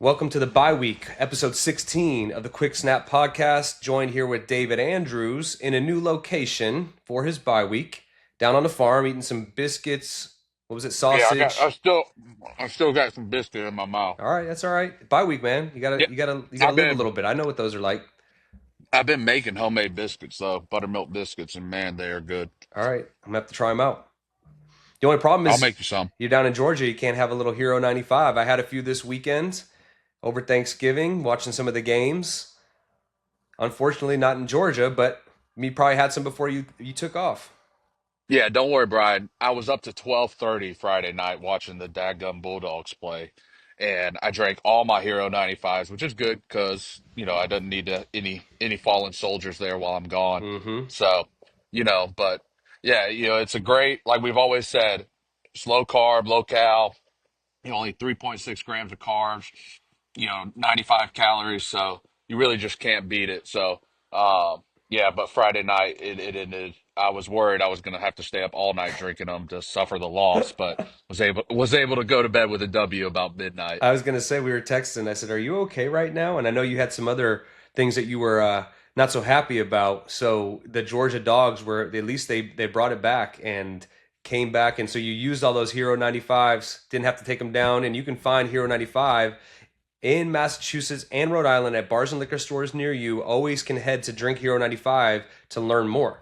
Welcome to the bye week, episode 16 of the Quick Snap podcast. Joined here with David Andrews in a new location for his bye week, down on the farm eating some biscuits. What was it, Yeah, sausage? I still got some biscuit in my mouth. All right, that's all right. Bye week, man. You gotta, Yeah, you gotta, you gotta I've live a been little bit. I know what those are like. I've been making homemade biscuits though, buttermilk biscuits, and man, they are good. All right, I'm gonna have to try them out. The only problem I'll is make you some. you're down in Georgia. You can't have a little Hero 95. I had a few this weekend over Thanksgiving, watching some of the games. Unfortunately, not in Georgia, but me probably had some before you took off. Yeah, don't worry, Brian. I was up to 12:30 Friday night watching the dadgum Bulldogs play, and I drank all my Hero 95s, which is good because I didn't need any fallen soldiers there while I'm gone. Mm-hmm. So, but yeah, it's a great, like we've always said, it's low carb, low cal. Only 3.6 grams of carbs, 95 calories. So you really just can't beat it. So, yeah, but Friday night it ended. I was worried I was going to have to stay up all night drinking them to suffer the loss, but was able to go to bed with a W about midnight. I was gonna say we were texting. I said, "Are you okay right now?" And I know you had some other things that you were not so happy about. So the Georgia Dogs were at least they brought it back and came back, and so you used all those Hero 95s. Didn't have to take them down, and you can find Hero 95 in Massachusetts and Rhode Island at bars and liquor stores near you. Always can head to Drink Hero 95 to learn more.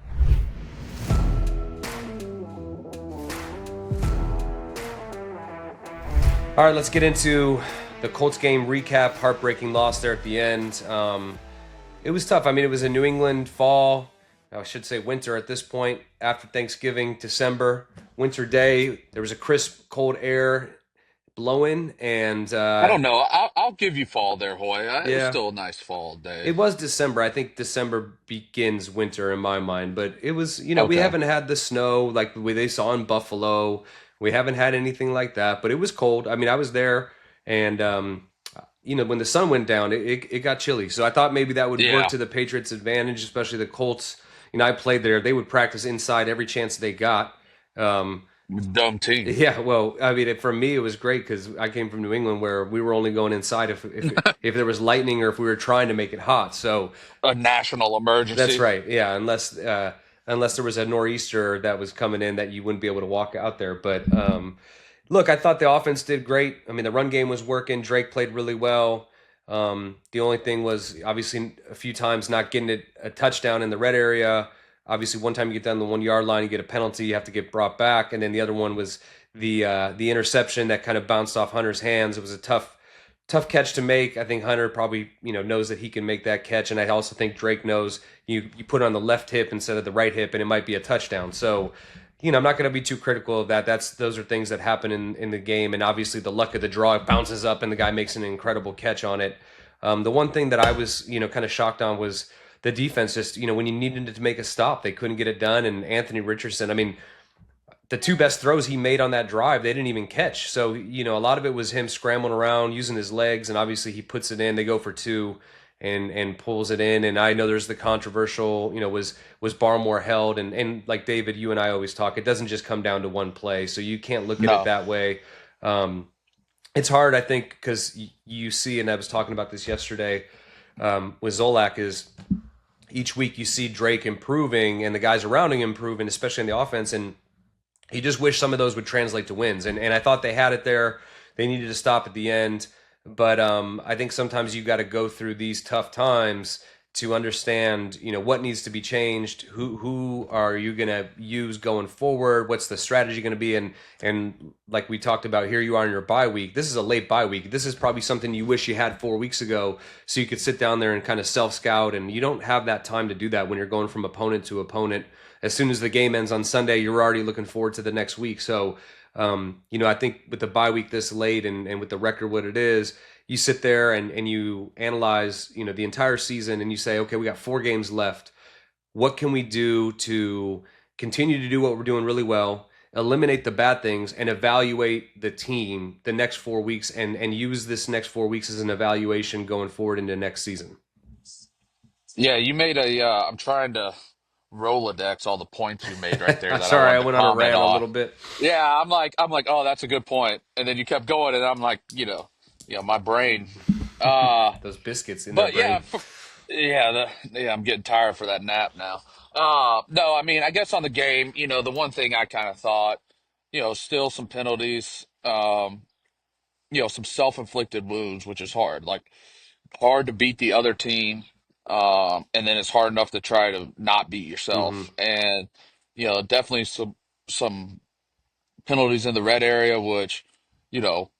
All right, let's get into the Colts game recap. Heartbreaking loss there at the end. It was tough. I mean, it was a New England fall, I should say winter at this point, after Thanksgiving, December, winter day. There was a crisp, cold air blowing, and I don't know. I'll give you fall there, Hoy. It was yeah, still a nice fall day. it was December. I think December begins winter in my mind, but it was, we Okay. haven't had the snow like the way they saw in Buffalo. We haven't had anything like that, but it was cold. I mean, I was there, and when the sun went down, it got chilly. So I thought maybe that would work Yeah. to the Patriots' advantage, especially the Colts. I played there. They would practice inside every chance they got. Um, Dumb team. yeah, well, I mean, for me, it was great because I came from New England, where we were only going inside if there was lightning or if we were trying to make it hot. So A national that's emergency. right. Yeah, unless there was a nor'easter that was coming in that you wouldn't be able to walk out there. But look, I thought the offense did great. I mean, the run game was working. Drake played really well. The only thing was obviously a few times not getting it a touchdown in the red area. Obviously, one time you get down the 1 yard line, you get a penalty, you have to get brought back, and then the other one was the interception that kind of bounced off Hunter's hands. It was a tough catch to make. I think Hunter probably knows that he can make that catch, and I also think Drake knows you put it on the left hip instead of the right hip, and it might be a touchdown. So, I'm not going to be too critical of that. Those are things that happen in the game, and obviously the luck of the draw, it bounces up, and the guy makes an incredible catch on it. The one thing that I was kind of shocked on was the defense. Just when you needed to make a stop, they couldn't get it done. And Anthony Richardson, I mean, the two best throws he made on that drive, they didn't even catch. So, a lot of it was him scrambling around, using his legs, and obviously he puts it in. They go for two and pulls it in. And I know there's the controversial, was Barmore held? And like David, you and I always talk, it doesn't just come down to one play. So you can't look at it No. that way. Um, it's hard, I think, because you see, and I was talking about this yesterday with Zolak, is each week you see Drake improving and the guys around him improving, especially in the offense. And you just wish some of those would translate to wins. And I thought they had it there. They needed to stop at the end. But I think sometimes you got to go through these tough times to understand, what needs to be changed. Who are you going to use going forward? What's the strategy going to be? And like we talked about, here you are in your bye week. This is a late bye week. This is probably something you wish you had 4 weeks ago, so you could sit down there and kind of self scout. And you don't have that time to do that when you're going from opponent to opponent. As soon as the game ends on Sunday, you're already looking forward to the next week. So, I think with the bye week this late and with the record what it is, you sit there and you analyze, the entire season, and you say, okay, we got 4 games left. What can we do to continue to do what we're doing really well, eliminate the bad things, and evaluate the team the next 4 weeks, and use this next 4 weeks as an evaluation going forward into next season? Yeah, you made a. I'm trying to Rolodex all the points you made right there that I Sorry, I wanted to went on a comment rant a on. little bit. Yeah, I'm like, oh, that's a good point. And then you kept going, and I'm like, my brain. Uh, Those biscuits in their but brain. yeah, I'm getting tired for that nap now. No, I mean, I guess on the game, the one thing I kind of thought, still some penalties, some self-inflicted wounds, which is hard. Like hard to beat the other team, and then it's hard enough to try to not beat Hmm. yourself. And definitely some penalties in the red area, which you know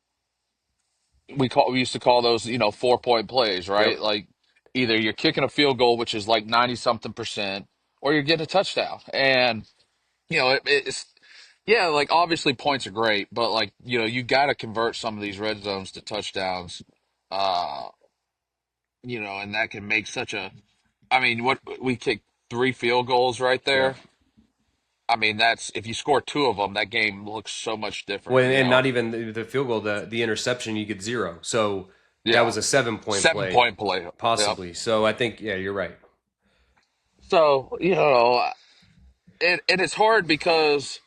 we used to call those 4-point plays, right? Yep. Like either you're kicking a field goal, which is like 90 something percent, or you're getting a touchdown. And it's yeah, like obviously points are great, but like you got to convert some of these red zones to touchdowns. Uh, and that can make such a. I mean, what we kicked 3 field goals right Yeah. there. I mean, that's if you score 2 of them, that game looks so much Well, different. and not even the field goal, the interception, you get zero. So that Yeah, was a 7 point seven play, point play. Yep. possibly. So I think, yeah, you're right. So and it's hard because,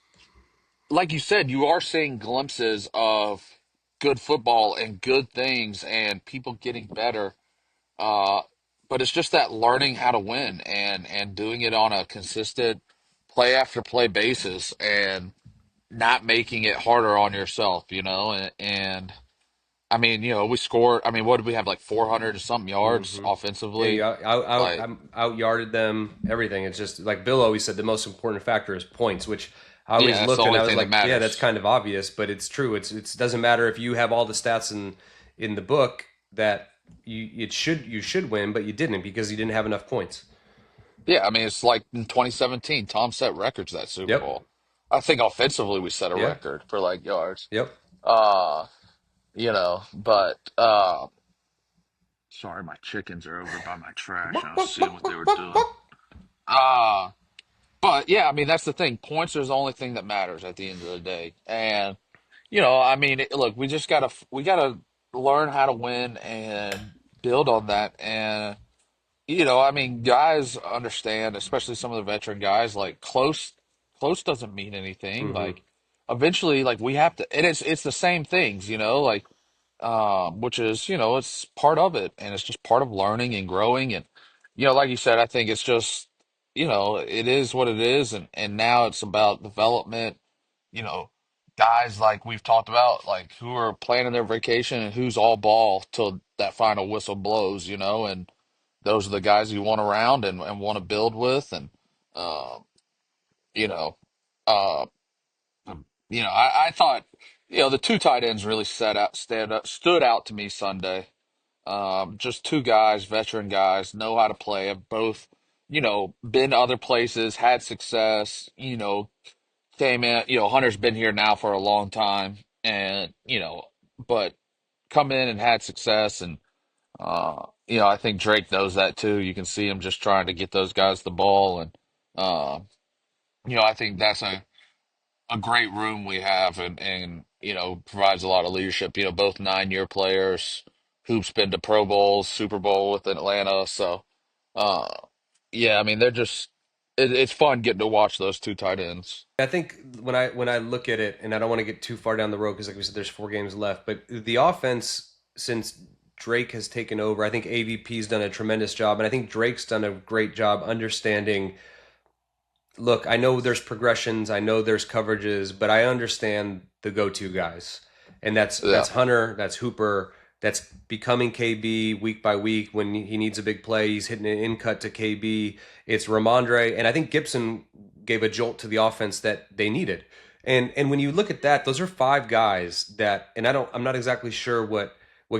like you said, you are seeing glimpses of good football and good things and people getting better. Uh, but it's just that learning how to win and doing it on a consistent play after play basis and not making it harder on yourself. And I mean, we scored. I mean, what did we have, like 400 or something yards Hmm. Yeah, offensively? you Like, out yarded them. Everything. It's just like Bill always said. The most important factor is points, which I always yeah, that's the looked and only I was thing that like, yeah, that's matters. kind of obvious, but it's true. It doesn't matter if you have all the stats in the book that you should win, but you didn't because you didn't have enough points. Yeah, I mean, it's like in 2017, Tom set records that Super Yep. Bowl. I think offensively we set a Yeah. record for like yards. Yep. Uh, but sorry, my chickens are over by my trash. I was seeing what they were doing. Uh, but yeah, I mean, that's the thing. Points are the only thing that matters at the end of the day. And I mean, look, we gotta learn how to win and build on that. And I mean, guys understand, especially some of the veteran guys, like close doesn't mean anything. Hmm. Like eventually, like we have to, and it's the same things, like which is, it's part of it, and it's just part of learning and growing. And like you said, I think it's just, it is what it is, and now it's about development. You know, guys like we've talked about, like who are planning their vacation and who's all ball till that final whistle blows. And those are the guys you want around and want to build with. And, uh, you know, uh, I thought, the two tight ends really stood out to me Sunday. Just two guys, veteran guys, know how to play, have both, been other places, had success, came in, Hunter's been here now for a long time and, but come in and had success. And, I think Drake knows that too. You can see him just trying to get those guys the ball, and uh, I think that's a great room we have, and provides a lot of leadership. Both 9-year players, Hoop's been to Pro Bowls, Super Bowl with Atlanta, so uh, yeah, I mean it's fun getting to watch those two tight ends. I think when I look at it, and I don't want to get too far down the road because, like we said, there's 4 games left. But the offense, since Drake has taken over, I think AVP's done a tremendous job, and I think Drake's done a great job understanding. Look, I know there's progressions, I know there's coverages, but I understand the go-to guys, and Yeah, that's Hunter, that's Hooper, that's becoming KB week by week when he needs a big play. He's hitting an in cut to KB. It's Ramondre, and I think Gibson gave a jolt to the offense that they needed. And when you look at that, those are 5 guys that, and I'm not exactly sure what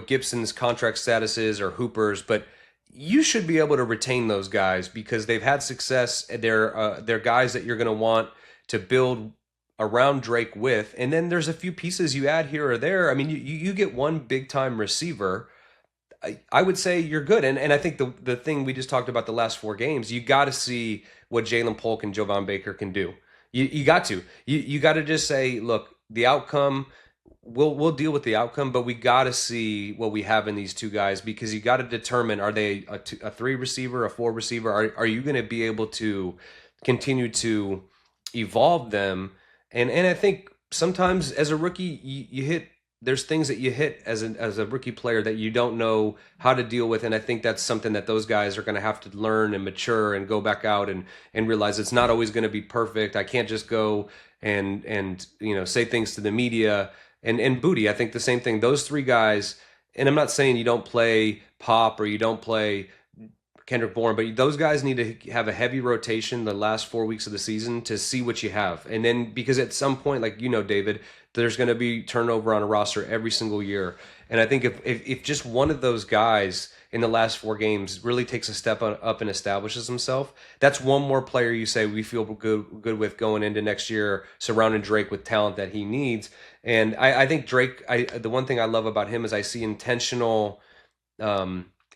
Gibson's contract status is or Hooper's, but you should be able to retain those guys because they've had success. They're guys that you're going to want to build around Drake with, and then there's a few pieces you add here or there. I mean, you get one big time receiver. I would say you're good, and I think the thing we just talked about the last 4 games, you got to see what Jalen Polk and Jovan Baker can do. You got to you got to just say, look, the outcome we'll deal with the outcome, but we got to see what we have in these 2 guys because you got to determine are they a 3 receiver, a 4 receiver? Are you going to be able to continue to evolve them? And I think sometimes as a rookie, you hit. there's things that you hit as a rookie player that you don't know how to deal with, and I think that's something that those guys are going to have to learn and mature and go back out and realize it's not always going to be perfect. I can't just go and say things to the media and Booty. I think the same thing. Those three guys, and I'm not saying you don't play Pop or you don't play Kendrick Bourne, but those guys need to have a heavy rotation the last 4 weeks of the season to see what you have. And then because at some point, like David, there's going to be turnover on a roster every single year. And I think if just one of those guys in the last 4 games really takes a step up and establishes himself, that's one more player you say we feel good with going into next year, surrounding Drake with talent that he needs. And I think Drake, the one thing I love about him is I see intentional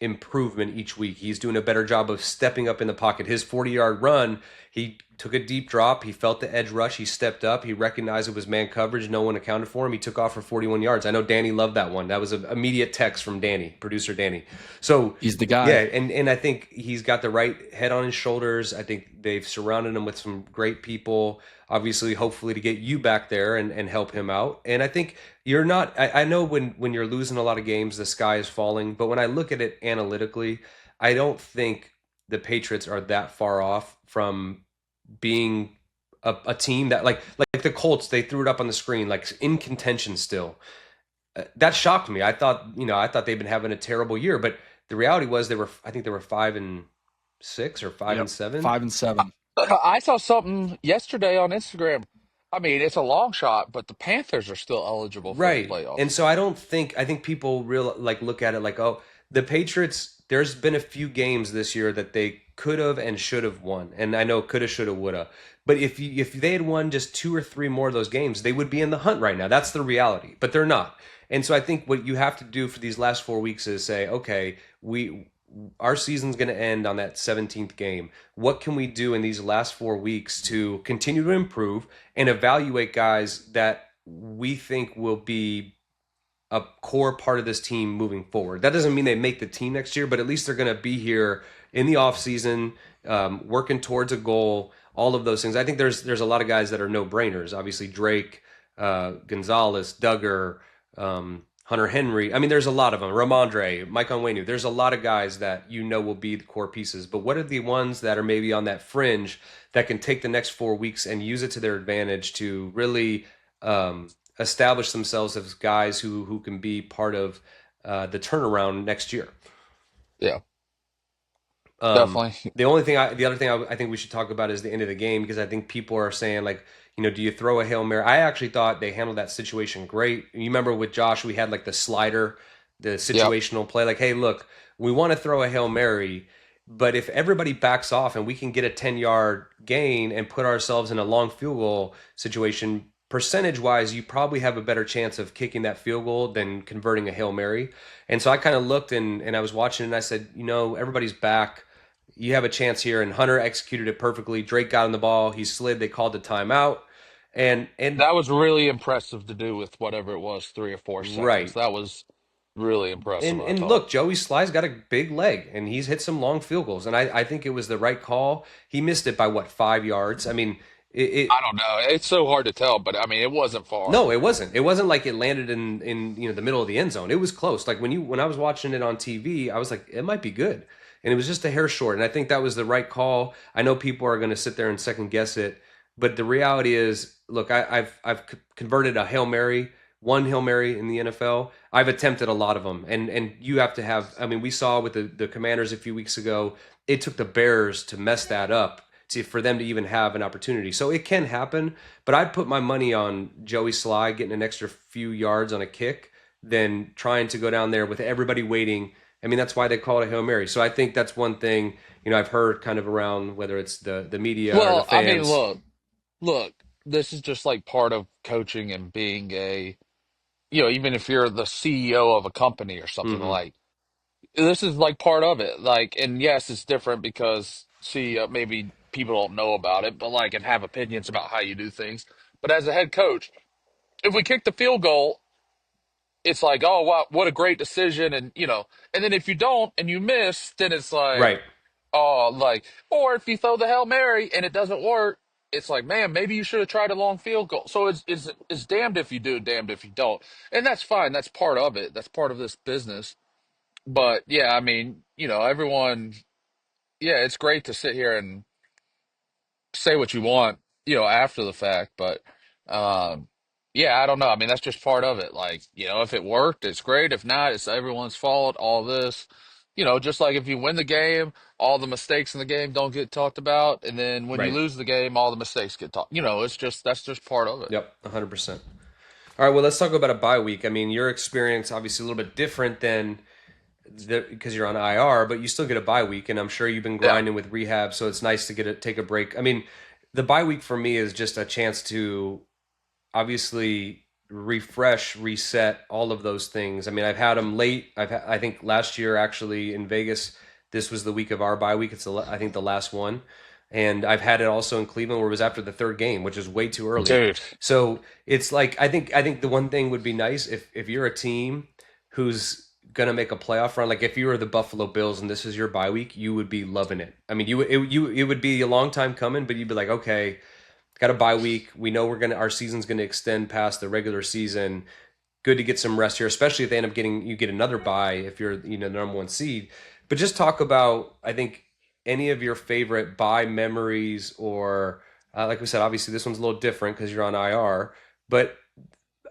improvement each week. He's doing a better job of stepping up in the pocket. His 40-yard run, he took a deep drop. He felt the edge rush. He stepped up. He recognized it was man coverage. No one accounted for him. He took off for 41 yards. I know Danny loved that one. That was an immediate text from Danny, producer Danny. So, He's the yeah, guy. and I think he's got the right head on his shoulders. I think they've surrounded him with some great people, obviously, hopefully to get you back there and help him out. And I think you're not, I know when you're losing a lot of games, the sky is falling. But when I look at it analytically, I don't think the Patriots are that far off from being a team that like the Colts, they threw it up on the screen, like in contention still. That shocked me. I thought they'd been having a terrible year, but the reality was I think they were 5-6 or five Yep. and seven. 5-7. I saw something yesterday on Instagram. I mean, it's a long shot, but the Panthers are still eligible for the Right. And playoffs. so I think people real like look at it like, oh, the Patriots, there's been a few games this year that they could have and should have won. And I know coulda, shoulda, woulda. But if they had won just two or three more of those games, they would be in the hunt right now. That's the reality. But they're not. And so I think what you have to do for these last 4 weeks is say, okay, our season's going to end on that 17th game. What can we do in these last 4 weeks to continue to improve and evaluate guys that we think will be a core part of this team moving forward? That doesn't mean they make the team next year, but at least they're going to be here in the offseason, working towards a goal, all of those things. I think there's a lot of guys that are no brainers. Obviously, Drake, Gonzalez, Duggar, Hunter Henry. I mean, there's a lot of them. Ramondre, Mike Onwenu. There's a lot of guys that will be the core pieces. But what are the ones that are maybe on that fringe that can take the next 4 weeks and use it to their advantage to really establish themselves as guys who can be part of the turnaround next year? Yeah, Um, definitely. the other thing I think we should talk about is the end of the game, because I think people are saying like, do you throw a Hail Mary? I actually thought they handled that situation great. You remember with Josh, we had like the slider, the Yep. situational play, like, hey, look, we want to throw a Hail Mary, but if everybody backs off and we can get a 10-yard gain and put ourselves in a long field goal situation, percentage wise, you probably have a better chance of kicking that field goal than converting a Hail Mary. And so I kind of looked and I was watching and I said, everybody's back, you have a chance here. And Hunter executed it perfectly. Drake got on the ball. He slid. They called the timeout. And That was really impressive to do with whatever it was, 3 or 4 seconds. right. That was really impressive, And I and thought. look, Joey Sly's got a big leg, and he's hit some long field goals. And I think it was the right call. He missed it by what, 5 yards? I mean, it I don't know. It's so hard to tell, but I mean, it wasn't far. no, it wasn't. It wasn't like it landed in the middle of the end zone. It was close. Like when I was watching it on TV, I was like, it might be good, and it was just a hair short. And I think that was the right call. I know people are going to sit there and second guess it, but the reality is, look, I've converted a Hail Mary, one Hail Mary in the NFL. I've attempted a lot of them, and you have to have. I mean, we saw with the Commanders a few weeks ago. It took the Bears to mess that up for them to even have an opportunity. So it can happen, but I'd put my money on Joey Sly getting an extra few yards on a kick than trying to go down there with everybody waiting. I mean, that's why they call it a Hail Mary. So I think that's one thing, I've heard kind of around, whether it's the media or the Well, I mean, fans. look, this is just like part of coaching and being even if you're the CEO of a company or something, Hmm. like this is like part of it. Like, and yes, it's different because CEO, maybe people don't know about it, but like, and have opinions about how you do things. But as a head coach, if we kick the field goal, it's like, oh wow, what a great decision, and then if you don't and you miss, then it's like, Right. oh, like, or if you throw the Hail Mary and it doesn't work. it's like, man, maybe you should have tried a long field goal. So it's damned if you do, damned if you don't, and that's fine. That's part of it. That's part of this business. But yeah, I mean, everyone. Yeah, it's great to sit here and say what you want, after the fact, but um yeah, I don't know. I mean, that's just part of it. Like, if it worked, it's great. If not, it's everyone's fault, all this. Just like if you win the game, all the mistakes in the game don't get talked about, and then when you Right. lose the game, all the mistakes get talked. It's just that's just part of it. Yep. 100%. All right. Well, let's talk about a bye week. I mean, your experience obviously a little bit different than because you're on IR, but you still get a bye week, and I'm sure you've been Yeah. grinding with rehab, so it's nice to take a break. I mean, the bye week for me is just a chance to obviously refresh, reset, all of those things. I mean, I've had them late. I think last year actually in Vegas, this was the week of our bye week. I think the last one, and I've had it also in Cleveland where it was after the third game, which is way too early. Dude. So it's like I think the one thing would be nice if you're a team who's gonna make a playoff run. Like if you were the Buffalo Bills and this is your bye week, you would be loving it. I mean, it would be a long time coming, but you'd be like, okay, got a bye week. We know our season's gonna extend past the regular season. Good to get some rest here, especially if they end up getting you get another bye if you're the number one seed. But just talk about I think any of your favorite bye memories or like we said, obviously this one's a little different because you're on IR, but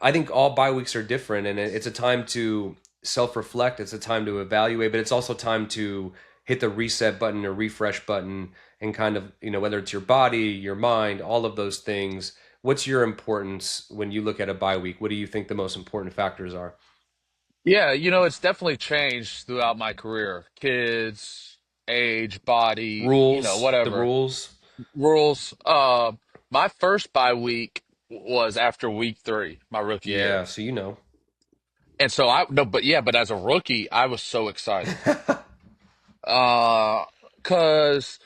I think all bye weeks are different, and it's a time to self reflect. It's a time to evaluate, but it's also time to hit the reset button or refresh button and kind of, whether it's your body, your mind, all of those things. What's your importance when you look at a bye week? What do you think the most important factors are? Yeah, it's definitely changed throughout my career. Kids, age, body, The whatever. rules. Rules. My first bye week was after week 3, my rookie Yeah, year. so you know. And so I no, but yeah, but as a rookie, I was so excited. Uh, cause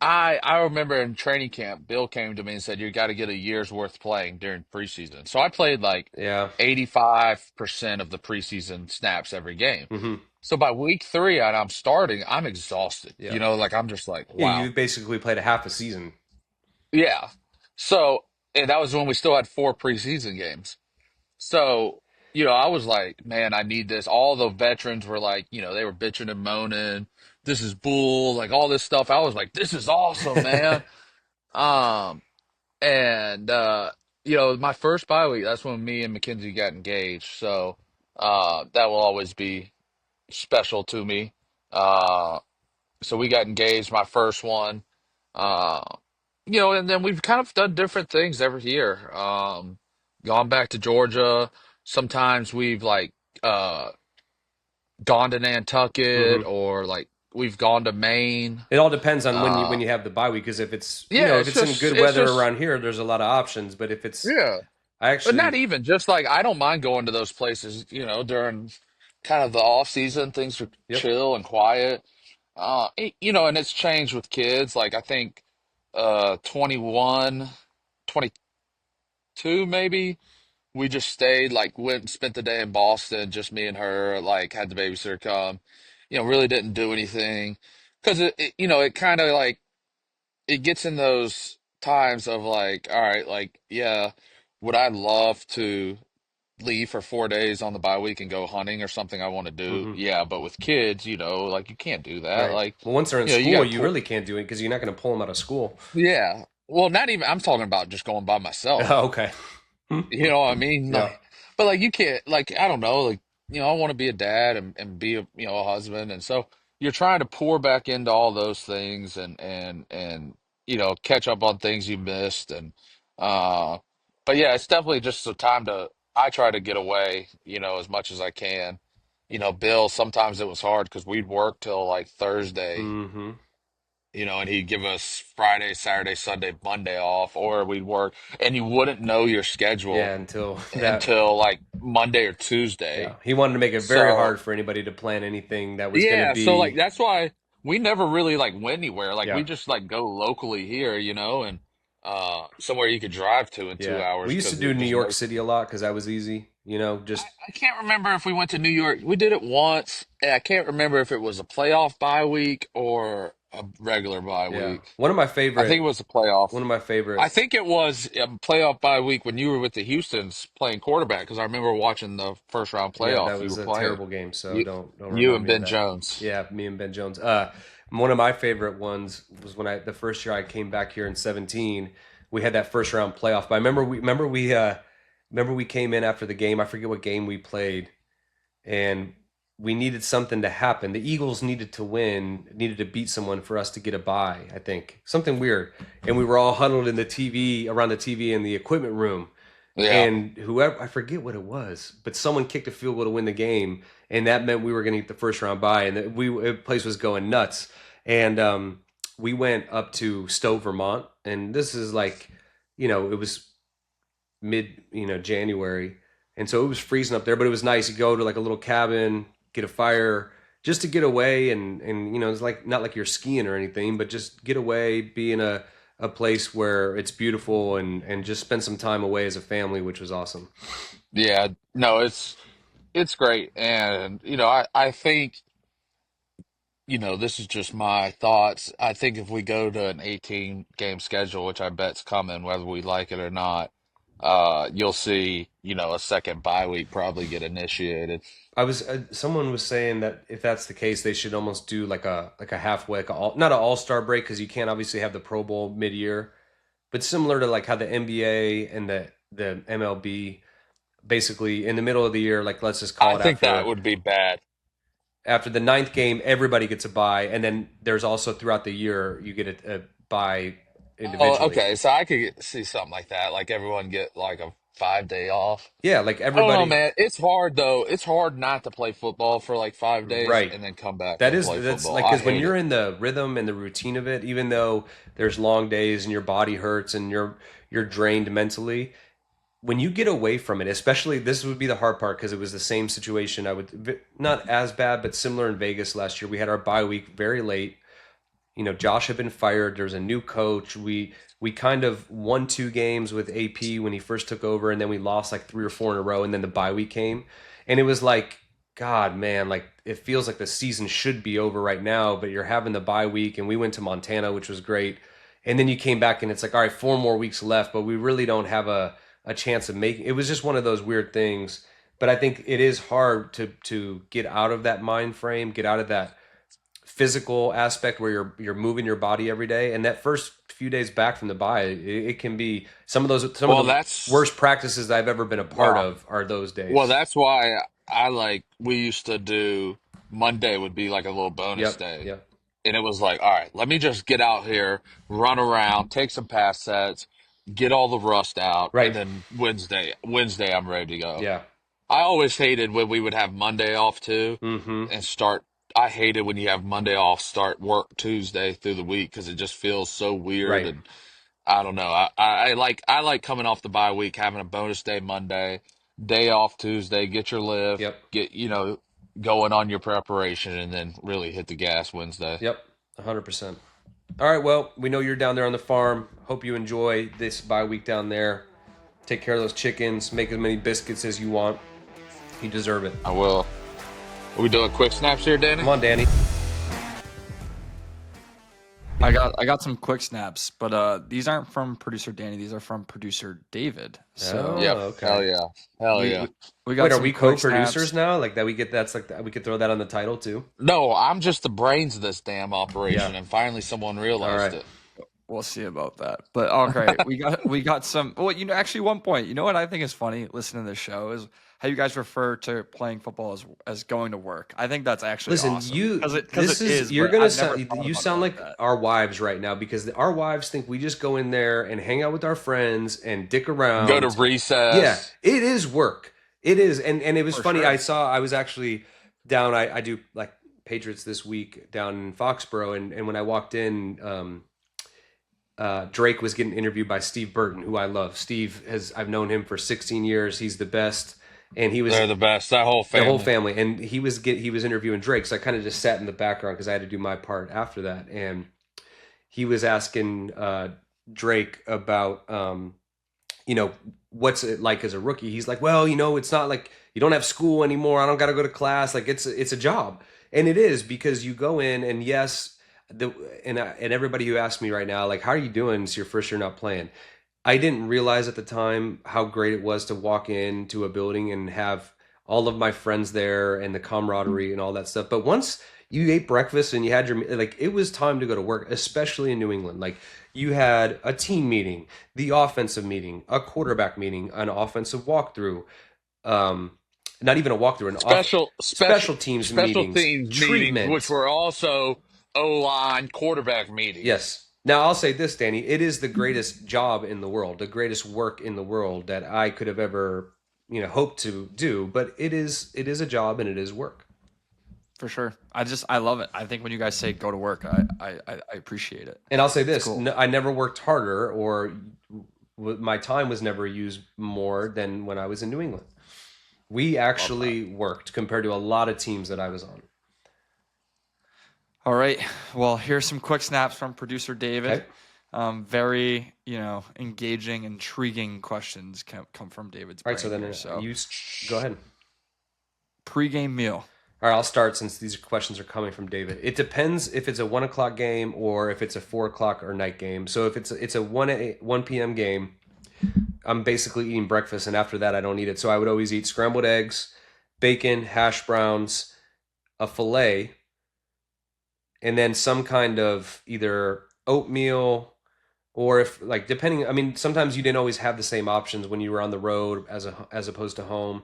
I remember in training camp, Bill came to me and said, "You got to get a year's worth playing during preseason." So I played like Yeah. 85% of the preseason snaps every game. Hmm. So by week 3, and I'm starting, I'm exhausted. Yeah. Like I'm just like, Yeah, wow. you basically played a half a season. Yeah. So, and that was when we still had 4 preseason games. So, I was like, man, I need this. All the veterans were like, they were bitching and moaning. This is bull, like all this stuff. I was like, this is awesome, man. Um, and my first bye week, that's when me and Mackenzie got engaged. So, that will always be special to me. Uh, so we got engaged my first one. Uh, and then we've kind of done different things every year. Gone back to Georgia. Sometimes we've like uh gone to Nantucket, Hmm. or like we've gone to Maine. It all depends on when Uh you have the bye week. Because if it's yeah, if it's it's in just good it's weather just around here, there's a lot of options. But if it's yeah. I But not actually even just like I don't mind going to those places, during kind of the off season. Things are yep. chill and quiet. And it's changed with kids. Like I think 21, 22 maybe. We just stayed, like went and spent the day in Boston, just me and her, like had the babysitter come. Really didn't do anything. Because it kind of like it gets in those times of like, all right, like, yeah, would I love to leave for 4 days on the bye week and go hunting or something I want to do? Hmm. Yeah, but with kids, like you can't do that. Right. Like, Well, once they're in you got school, to you pull. really can't do it because you're not going to pull them out of school. Yeah. Well, not even, I'm talking about just going by myself. Okay. You know what I mean? Yeah. Like, but like you can't, like, I don't know, like, I want to be a dad and be a husband. And so you're trying to pour back into all those things and catch up on things you missed. Uh, but yeah, it's definitely just a time I try to get away, as much as I can. Bill, sometimes it was hard because we'd work till like Thursday, Hmm. and he'd give us Friday, Saturday, Sunday, Monday off, or we'd work, and you wouldn't know your Yeah. schedule Until that. until like Monday or Yeah. Tuesday. He wanted to make it very So hard for anybody to plan anything that was going to yeah, so like be. that's why we never really like went anywhere. Like we Yeah. just like go locally here, and somewhere you could drive to in two Yeah. We hours used to because do there's New just York no. City a lot because that was easy. I, Just I can't remember if we went to New York. We did it once, and I can't remember if it was a playoff bye week or. a regular bye Yeah, week. one of my I think favorite. it was a playoff. One of my I favorite. think it was a playoff bye week when you were with the Houston's playing quarterback because I remember watching the first round Yeah, that playoff you was were a playing. terrible game. So You, don't you remind and me of Ben that. Jones. Yeah, me and Ben Jones. One of my favorite ones was when the first year I came back here in 17. We had that first round playoff. But I remember we came in after the game. I forget what game we played, and we needed something to happen. The Eagles needed to win, needed to beat someone for us to get a bye, I think. Something weird. And we were all huddled in the TV, around the TV in the equipment room. Yeah. And whoever, I forget what it was, but someone kicked a field goal to win the game. And that meant we were going to get the first round bye. And the place was going nuts. And we went up to Stowe, Vermont. And this is like, it was mid January, and so it was freezing up there. But it was nice. You go to like a little cabin, get a fire, just to get away, and it's like not like you're skiing or anything, but just get away, be in a place where it's beautiful, and just spend some time away as a family, which was awesome. Yeah. No, it's great. And I think this is just my thoughts. I think if we go to an 18 game schedule, which I bet's coming, whether we like it or not, you'll see, a second bye week probably get initiated. Someone was saying that if that's the case, they should almost do like a halfway, not an all-star break, because you can't obviously have the Pro Bowl mid-year, but similar to like how the NBA and the MLB basically in the middle of the year, like let's just call I it think that after would be bad. the ninth game, everybody gets a bye, and then there's also throughout the year you get a bye Oh, individually. okay. So I could see something like that. Like everyone get like a 5 day off. Yeah, like I don't know, everybody, man. It's hard though. It's hard not to play football for like 5 days right? and then come back That and is play that's football. like I because when hate you're it. in the rhythm and the routine of it, even though there's long days and your body hurts and you're drained mentally, when you get away from it, especially this would be the hard part because it was the same situation. Not as bad, but similar in Vegas last year. We had our bye week very late. Josh had been fired. There was a new coach. We kind of won two games with AP when he first took over, and then we lost like three or four in a row, and then the bye week came, and it was like, God, man, like it feels like the season should be over right now, but you're having the bye week, and we went to Montana, which was great, and then you came back, and it's like, all right, 4 more weeks left, but we really don't have a chance of making. It was just one of those weird things, but I think it is hard to get out of that mind frame, get out of that physical aspect where you're moving your body every day, and that first few days back from the bye, it can be some of Well, the that's worst practices I've ever been a part well, of are those well, days. that's why I like we used to do Monday would be like a little bonus Yep, day. yep, And it was like, all right, let me just get out here, run around, take some pass sets, get all the rust out, and right, then Wednesday I'm ready to go. yeah, I always hated when we would have Monday off too mm-hmm, and start. I hated when you have Monday off, start work Tuesday through the week because it just feels so weird right, and I don't know. I like coming off the bye week, having a bonus day Monday, day off Tuesday, get your lift, yep, get going on your preparation, and then really hit the gas Wednesday. yep, 100%. All right, well, we know you're down there on the farm. Hope you enjoy this bye week down there. Take care of those chickens. Make as many biscuits as you want. You deserve it. I will. Are we doing quick snaps here, Come Danny? on, Danny. I got some quick snaps, but these aren't from producer Danny. These are from producer David. Oh, So Yep. okay. Hell yeah. Hell we yeah. we, we Wait, got are some we quick co-producers snaps. now? Like that we get that's like that we could throw that on the title too. No, I'm just the brains of this damn Yeah. operation, and finally someone All realized right. it. We'll see about that. But okay, we got some. Well, actually, one point. You know what I think is funny listening to this show is how you guys refer to playing football as going to work. I think that's actually Listen, awesome you because this it is is. you're But gonna I've never sound thought you about it sound like like that. our wives right now because our wives think we just go in there and hang out with our friends and dick Go to around. Yeah, recess. it is work. It is, and it was For funny. sure. I was actually down. I do like Patriots this week down in Foxborough, and when I walked in, Drake was getting interviewed by Steve Burton, who I love. I've known him for 16 years. He's the best, and he was They're the best. That whole the whole family. family, and he was interviewing Drake. So I kind of just sat in the background because I had to do my part after that, and he was asking Drake about what's it like as a rookie. He's like, well, it's not like you don't have school anymore. I don't got to go to class. Like it's a job, and it is because you go in, and yes, the and everybody who asks me right now, like, how are you doing? It's your first year not playing. I didn't realize at the time how great it was to walk into a building and have all of my friends there and the camaraderie and all that stuff. But once you ate breakfast and you had your like, it was time to go to work, especially in New England. Like, you had a team meeting, the offensive meeting, a quarterback meeting, an offensive walkthrough, um, not even a walkthrough, Special special special teams special meetings, teams meetings, which treatment. were also O line quarterback meetings. Yes. Now I'll say this, Danny. It is the greatest job in the world, the greatest work in the world that I could have ever, hoped to do. But it is a job and it is work. For sure. I love it. I think when you guys say go to work, I appreciate it. And I'll say It's this: cool. no, I never worked harder, or my time was never used more than when I was in New England. We Love that. actually worked compared to a lot of teams that I was on. All right. Well, here's some quick snaps from producer David. Okay. Very, engaging, intriguing questions come from David's All right. So brain then here. So, go ahead. pregame meal. All right, I'll start since these questions are coming from David. It depends if it's a 1 o'clock game or if it's a 4 o'clock or night game. So if it's a 1 p.m. game, I'm basically eating breakfast, and after that, I don't eat it. So I would always eat scrambled eggs, bacon, hash browns, a fillet, and then some kind of either oatmeal or if like depending. I mean, sometimes you didn't always have the same options when you were on the road as opposed to home.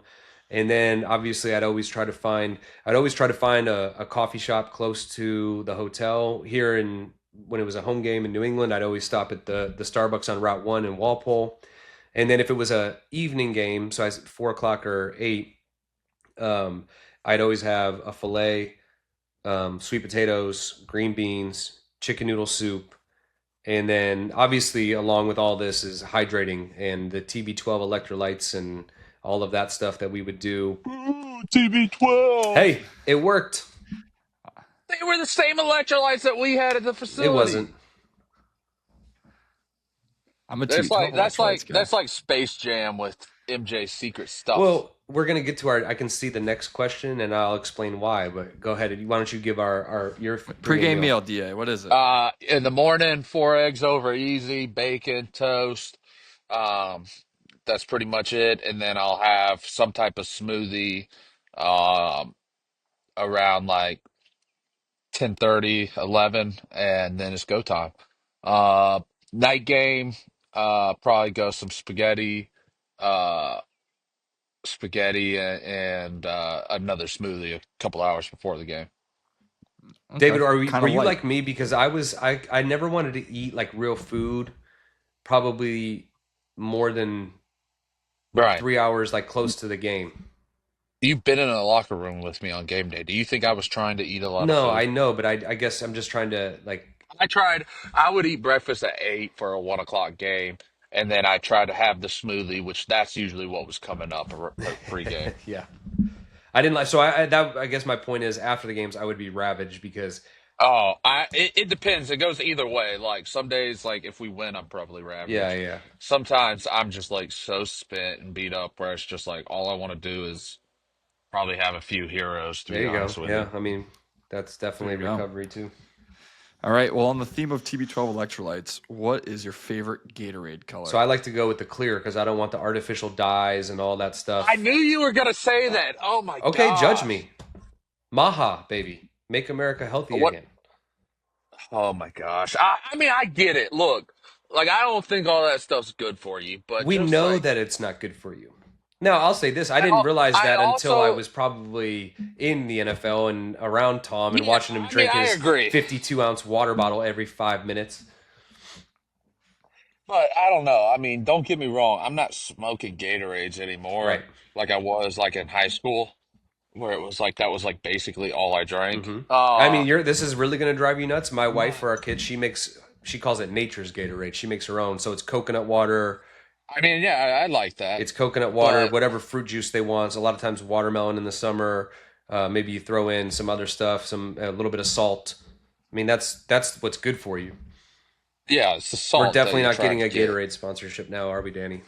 And then obviously I'd always try to find a coffee shop close to the hotel here in when it was a home game in New England. I'd always stop at the Starbucks on Route 1 in Walpole. And then if it was a evening game, so I said 4 o'clock or 8, um, I'd always have a fillet, sweet potatoes, green beans, chicken noodle soup, and then obviously along with all this is hydrating and the TB12 electrolytes and all of that stuff that we would do. Ooh, TB12. Hey, it worked. They were the same electrolytes that we had at the It wasn't. facility. I'm a That's TB12 like that's electrolytes like guy. that's like Space Jam with MJ's secret stuff. Well, we're gonna get to our. I can see the next question, and I'll explain why. But go ahead. Why don't you give our your pregame Pregame meal? meal, DA. What is it? In the morning, 4 eggs over easy, bacon, toast. Um, that's pretty much it. And then I'll have some type of smoothie um around like 10:30, 11, and then it's go time. Uh Night game, probably go some uh spaghetti and another smoothie a couple hours before the game. Okay. David, Kind were of you light. like me because I never wanted to eat like real food, probably more than Brian, 3 hours like close to the game. you've been in a locker room with me on game day. Do you think I was trying to eat a lot of No, I food? know, but I guess I'm just trying to like. I tried. I would eat breakfast at 8 for a 1 o'clock game, and then I tried to have the smoothie, which that's usually what was coming up pregame. Yeah, I didn't like. So I guess my point is after the games I would be ravaged because It depends. It goes either way. Like some days, like if we win, I'm probably yeah, ravaged. yeah. Sometimes I'm just like so spent and beat up where it's just like all I want to do is probably have a few heroes, to There be you go. honest with you. Yeah, I mean that's There definitely you go. recovery too. All right. Well, on the theme of TB12 electrolytes, what is your favorite Gatorade So color? I like to go with the clear because I don't want the artificial dyes and all that I stuff. knew you were gonna say that. Oh my Okay, judge gosh. me. Maha, baby. Make America healthy What? again. Oh my gosh. I mean, I get it. Look, like I don't think all that stuff's good for you, but We just know like that it's not good for you. Now, I'll say this. I I, didn't al- realize I that until I also, was probably in the NFL and around Tom and yeah, watching him I mean, drink I his agree. 52-ounce water bottle every 5 minutes. But I don't know. I mean, don't get me wrong. I'm not smoking Gatorades Right. anymore like I was like in high school, where it was like that was like basically all I drank. hmm I mean, this is really going to drive you nuts. My wife, But for our kids, she calls it nature's Gatorade. She makes her own. So it's coconut water. I mean, yeah, I like that. It's coconut water, But whatever fruit juice they want. A lot of times watermelon in the summer. Maybe you throw in some other stuff, a little bit of salt. I mean, that's what's good for you. yeah, it's the We're salt that definitely you're not trying getting to a get. Gatorade sponsorship now, are we, Danny?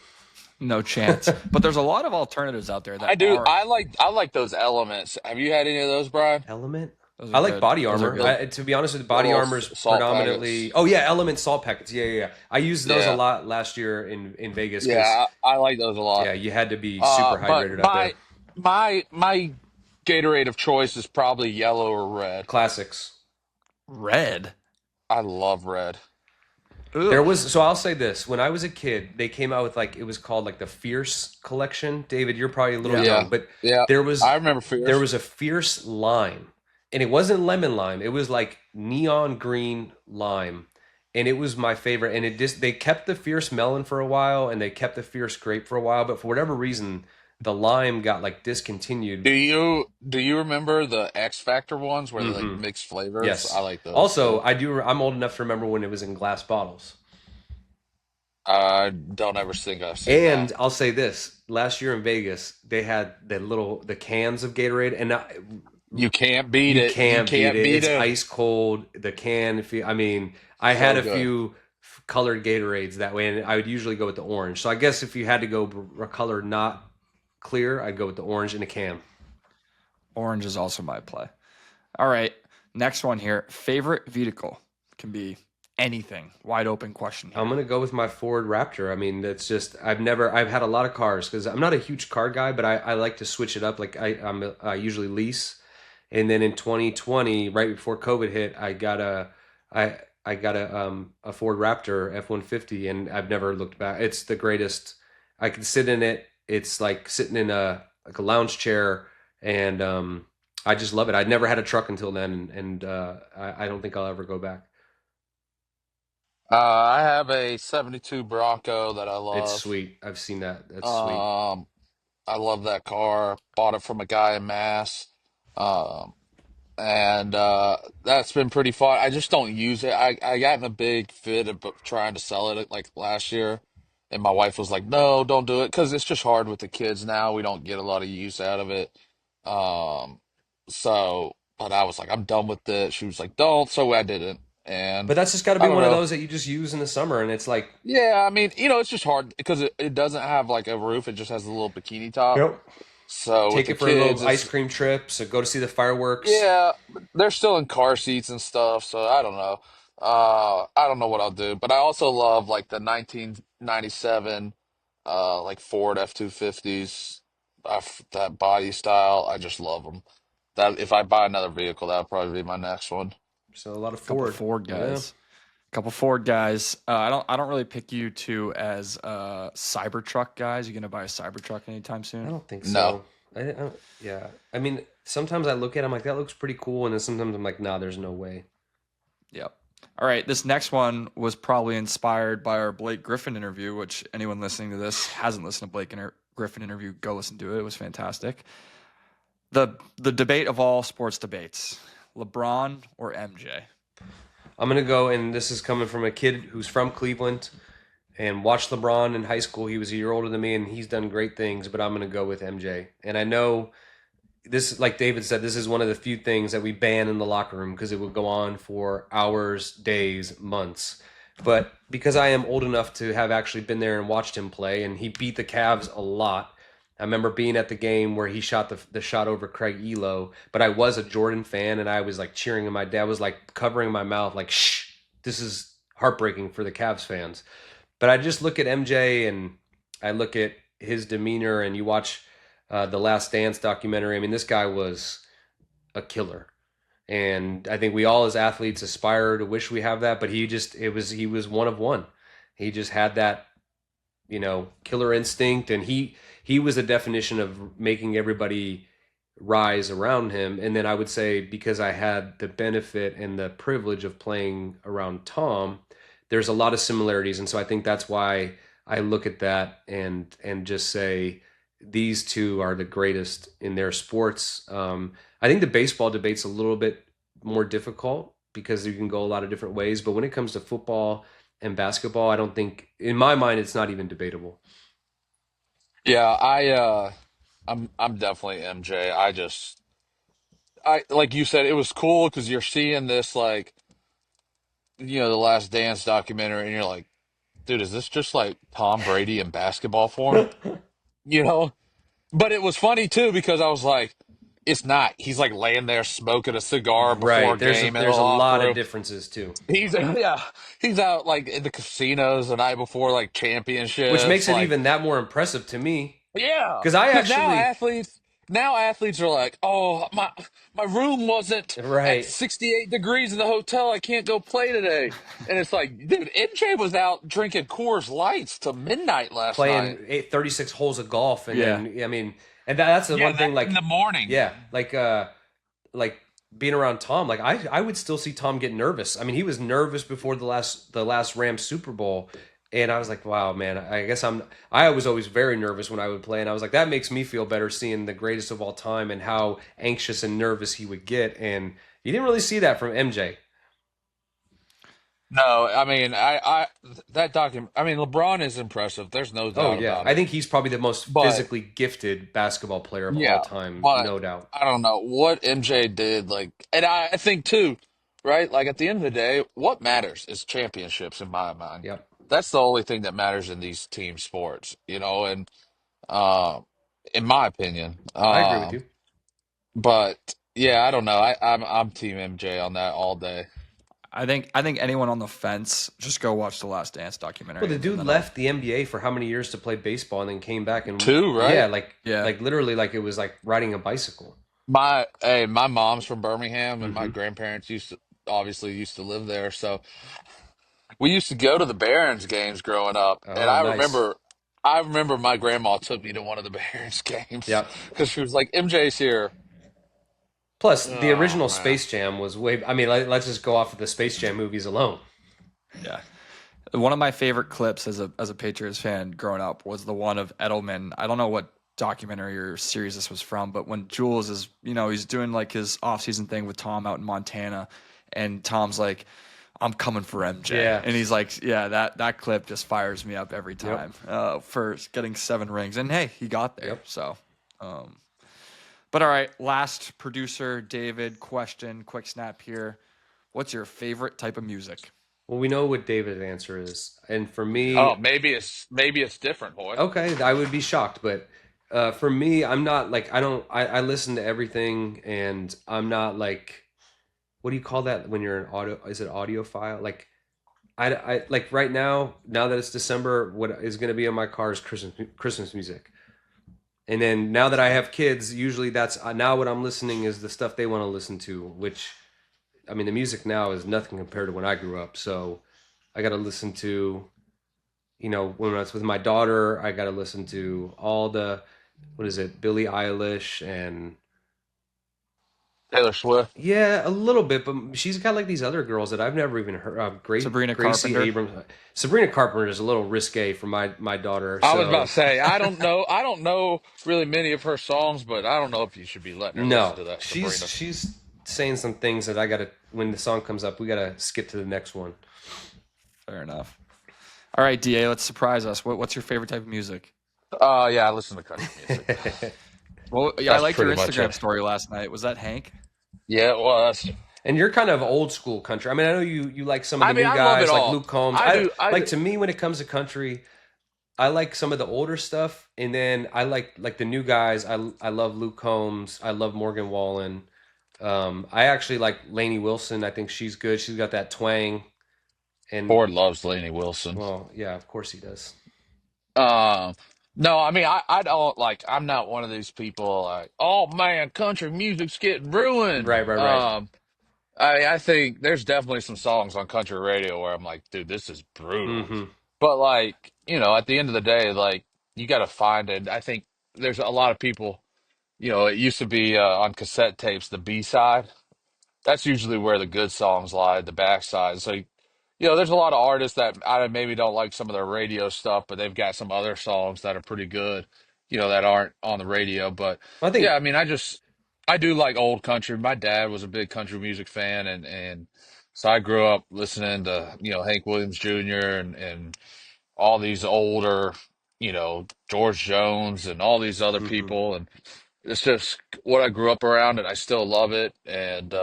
No chance. But there's a lot of alternatives out there that I do. are. I like those elements. Have you had any of those, Brian? Element? Those are I like good. body Those are armor. good. To be honest with you, The body little armor is salt predominantly. packets. Oh yeah, Element salt packets. Yeah, yeah, yeah. I used those a Yeah, lot last year in Vegas because yeah, I like those a lot. yeah, you had to be super But hydrated out there. my Gatorade of choice is probably yellow or red. Classics. Red. I love red. There Ugh. was so I'll say this: when I was a kid, they came out with like it was called like the Fierce collection. David, you're probably a little Yeah. young, Yeah, but yeah. there I was remember there Fierce. was a Fierce lime, and it wasn't lemon lime. It was like neon green lime, and it was my favorite. And it just they kept the Fierce melon for a while, and they kept the Fierce grape for a while, but for whatever reason, the lime got like discontinued. Do you remember the X Factor ones where they like Hmm. mix flavors? I Yes. like those Also, too. I do. I'm old enough to remember when it was in glass bottles. I don't ever think I've seen that. And I'll say this: last year in Vegas, they had the cans of Gatorade, and You can't beat you it. You can't beat can't it. beat It's it. ice cold. The can, if you, I mean, I had So a good. few colored Gatorades that way, and I would usually go with the orange. So I guess if you had to go a color not clear, I'd go with the orange in a can. Orange is also my play. All right. Next one here. Favorite vehicle can be anything. Wide open question I'm here. gonna go with my Ford Raptor. I mean, that's just I've had a lot of cars because I'm not a huge car guy, but I like to switch it up. Like I usually lease, and then in 2020, right before COVID hit, I got a Ford Raptor F-150, and I've never looked back. It's the greatest. I can sit in it. It's like sitting in a lounge chair, and I just love it. I'd never had a truck until then, and I don't think I'll ever go back. I have a '72 Bronco that I It's love. sweet. I've seen that. That's sweet. Um, I love that car. Bought it from a guy in Mass. Um, and that's been pretty fun. I just don't use it. I got in a big fit of trying to sell it like last year, and my wife was like, "No, don't do it," because it's just hard with the kids now. We don't get a lot of use out of it. Um, but I was like, "I'm done with it." She was like, "Don't," so I didn't. And But that's just got to I be don't one of know. those that you just use in the summer, and it's like, Yeah, I mean, it's just hard because it doesn't have like a roof. It just has a little bikini top. yep. So with Take the it for a little kids, ice it's cream trip, so go to see the fireworks. yeah, but they're still in car seats and stuff, so I don't know. I don't know what I'll do, but I also love like the 1997 like Ford F-250s, that body style. I just love them. That if I buy another vehicle, that'll probably be my next one. So a lot of Couple Ford. Ford Yeah, guys. Couple Ford guys. I don't really pick you two as Cybertruck guys. You gonna buy a Cybertruck anytime I soon? don't think No. so. Yeah, I mean, sometimes I look at them like that looks pretty cool, and then sometimes I'm like, nah, there's no way. Yep. All right. This next one was probably inspired by our Blake Griffin interview, which anyone listening to this hasn't listened to Griffin interview, go listen to it. It was fantastic. The debate of all sports debates: LeBron or MJ? I'm gonna go, and this is coming from a kid who's from Cleveland and watched LeBron in high school. He was a year older than me, and he's done great things. But I'm gonna go with MJ, and I know this, like David said, this is one of the few things that we ban in the locker room because it would go on for hours, days, months. But because I am old enough to have actually been there and watched him play, and he beat the Cavs a lot. I remember being at the game where he shot the shot over Craig Elo, but I was a Jordan fan and I was like cheering, and my dad was like covering my mouth, like, shh, this is heartbreaking for the Cavs fans. But I just look at MJ and I look at his demeanor, and you watch the Last Dance documentary. I mean, this guy was a killer, and I think we all as athletes aspire to wish we have that. But he was one of one. He just had that killer instinct, and he was the definition of making everybody rise around him. And then I would say, because I had the benefit and the privilege of playing around Tom, there's a lot of similarities, and so I think that's why I look at that and just say these two are the greatest in their sports. I think the baseball debate's a little bit more difficult because you can go a lot of different ways, but when it comes to football and basketball, I don't think, in my mind, it's not even debatable. Yeah, I'm definitely MJ. I like you said, it was cool because you're seeing this like the Last Dance documentary, and you're like, dude, is this just like Tom Brady in basketball form? You know? But it was funny too because I was like, it's not. He's like laying there smoking a cigar before Right. a game in the There's a lot locker of room. differences too, He's yeah, he's out like in the casinos the night before like which makes championships. it Like even that more impressive to me. yeah, Because I because actually, now athletes are like, oh my room wasn't at right, 68 degrees in the hotel. I can't go play today. And it's like, dude, MJ was out drinking Coors Lights till midnight last night. playing 36 holes of golf, and Yeah. then I mean, and that's the Yeah, one that thing. in Like, the morning. yeah, like being around Tom. Like I would still see Tom get nervous. I mean, he was nervous before the last Rams Super Bowl, and I was like, wow, man. I guess I was always very nervous when I would play, and I was like, that makes me feel better seeing the greatest of all time and how anxious and nervous he would get, and you didn't really see that from MJ. No, I mean, that document. I mean, LeBron is impressive. There's no Oh doubt yeah, about I it. think he's probably the most But physically gifted basketball player of all yeah, time, but no doubt. I don't know what MJ did. Like, and I think too, right? Like at the end of the day, what matters is championships in my mind. Yep, That's the only thing that matters in these team sports, and uh, in my opinion. I agree with you. But yeah, I don't know. I'm Team MJ on that all day. I think anyone on the fence, just go watch the Last Dance Well, documentary, the and dude then I'll left the NBA for how many years to play baseball, and then came back and Two, yeah, right? yeah. like literally, like it was like riding a bicycle. My mom's from Birmingham, and my Hmm. grandparents used to live there, so we used to go to the Barons games growing up, and Oh, nice. I remember my grandma took me to one of the Barons games Yep. because she was like, "MJ's here." Plus, the Oh original man, Space Jam was way. I mean, let's just go off of the Space Jam movies alone. Yeah. One of my favorite clips as a Patriots fan growing up was the one of Edelman. I don't know what documentary or series this was from, but when Jules is, he's doing like his off-season thing with Tom out in Montana, and Tom's like, "I'm coming for MJ," Yeah. and he's like, "Yeah, that clip just fires me up every Yep. time for getting 7 rings." And hey, he got there. Yep. So, um, but all right, last producer David question, quick snap here. What's your favorite type of music? Well, we know what David's answer is, and for me, oh maybe it's different, boy. okay, I would be shocked, but for me, I'm not like I don't. I listen to everything, and I'm not like what do you call that when you're an audio? Is it audiophile? Like I like right now that it's December, what is going to be in my car is Christmas music. And then now that I have kids, usually that's now what I'm listening is the stuff they want to listen to, which I mean the music now is nothing compared to when I grew up. So I got to listen to, when I was with my daughter, I got to listen to all the what is it, Billie Eilish and Taylor Swift. yeah, a little bit, but she's got like these other girls that I've never even heard. Sabrina Gracie Carpenter. Abrams, Sabrina Carpenter is a little risque for my daughter. I was about So to say I don't know really many of her songs, but I don't know if you should be letting her listen no, to that she's Sabrina. she's saying some things that I gotta. When the song comes up, we gotta skip to the next one. Fair enough. All right, Da, let's surprise us. What's your favorite type of music? Yeah, I listen to country music. Well, yeah, I That's liked your pretty much Instagram it. story last night. Was that Hank? Yeah, it was. And you're kind of old school country. I mean, I know you like some of I the mean, new I love it guys, like all. Luke Combs. I I do. I like do. to me when it comes to country, I like some of the older stuff, and then I like the new guys. I love Luke Combs. I love Morgan Wallen. I actually like Lainey Wilson. I think she's good. She's got that twang, and Ford loves Lainey Wilson. well, yeah, of course he does. Um, no, I mean, I don't like. I'm not one of these people like, oh man, country music's getting ruined. Right, right, right. I think there's definitely some songs on country radio where I'm like, dude, this is brutal. Mm-hmm. But like, at the end of the day, like you got to find it. I think there's a lot of people. It used to be on cassette tapes, the B side. That's usually where the good songs lie, the backside. So, there's a lot of artists that I maybe don't like some of their radio stuff, but they've got some other songs that are pretty good, that aren't on the radio. But I yeah, think I mean, I do like old country. My dad was a big country music fan, and so I grew up listening to, Hank Williams Jr. and all these older, George Jones and all these other hmm people. And it's just what I grew up around, and I still love it. And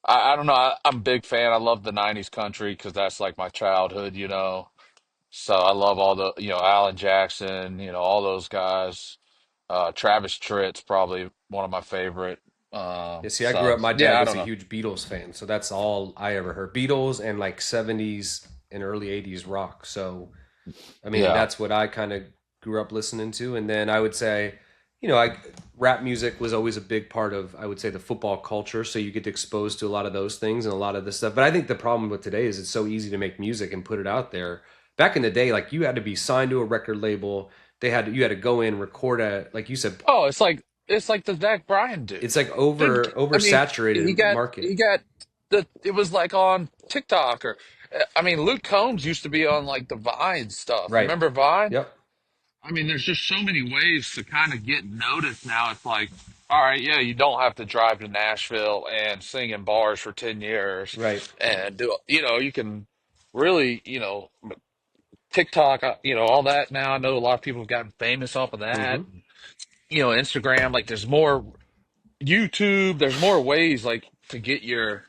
I don't know. I'm a big fan. I love the '90s country because that's like my childhood. So I love all the, Alan Jackson, all those guys. Travis Tritt's probably one of my favorite. Yeah, see, I grew So up. My dad yeah, I was don't a know. huge Beatles fan, so that's all I ever heard. Beatles and like '70s and early '80s rock. So I mean, Yeah. that's what I kind of grew up listening to. And then I would say, I rap music was always a big part of, I would say, the football culture. So you get exposed to a lot of those things and a lot of this stuff. But I think the problem with today is it's so easy to make music and put it out there. Back in the day, like you had to be signed to a record label. You had to go in, record like you said, Oh, it's like the Zach Bryan dude. it's like Dude, I mean, oversaturated market. he got it was like on TikTok or I mean, Luke Combs used to be on like the Vine stuff. Right. Remember Vine? Yep. I mean, there's just so many ways to kind of get noticed now. It's like, all right, yeah, you don't have to drive to Nashville and sing in bars for 10 years Right. and you can really, TikTok, all that now. I know a lot of people have gotten famous off of that. Hmm. Instagram, like there's more YouTube, there's more ways like to get your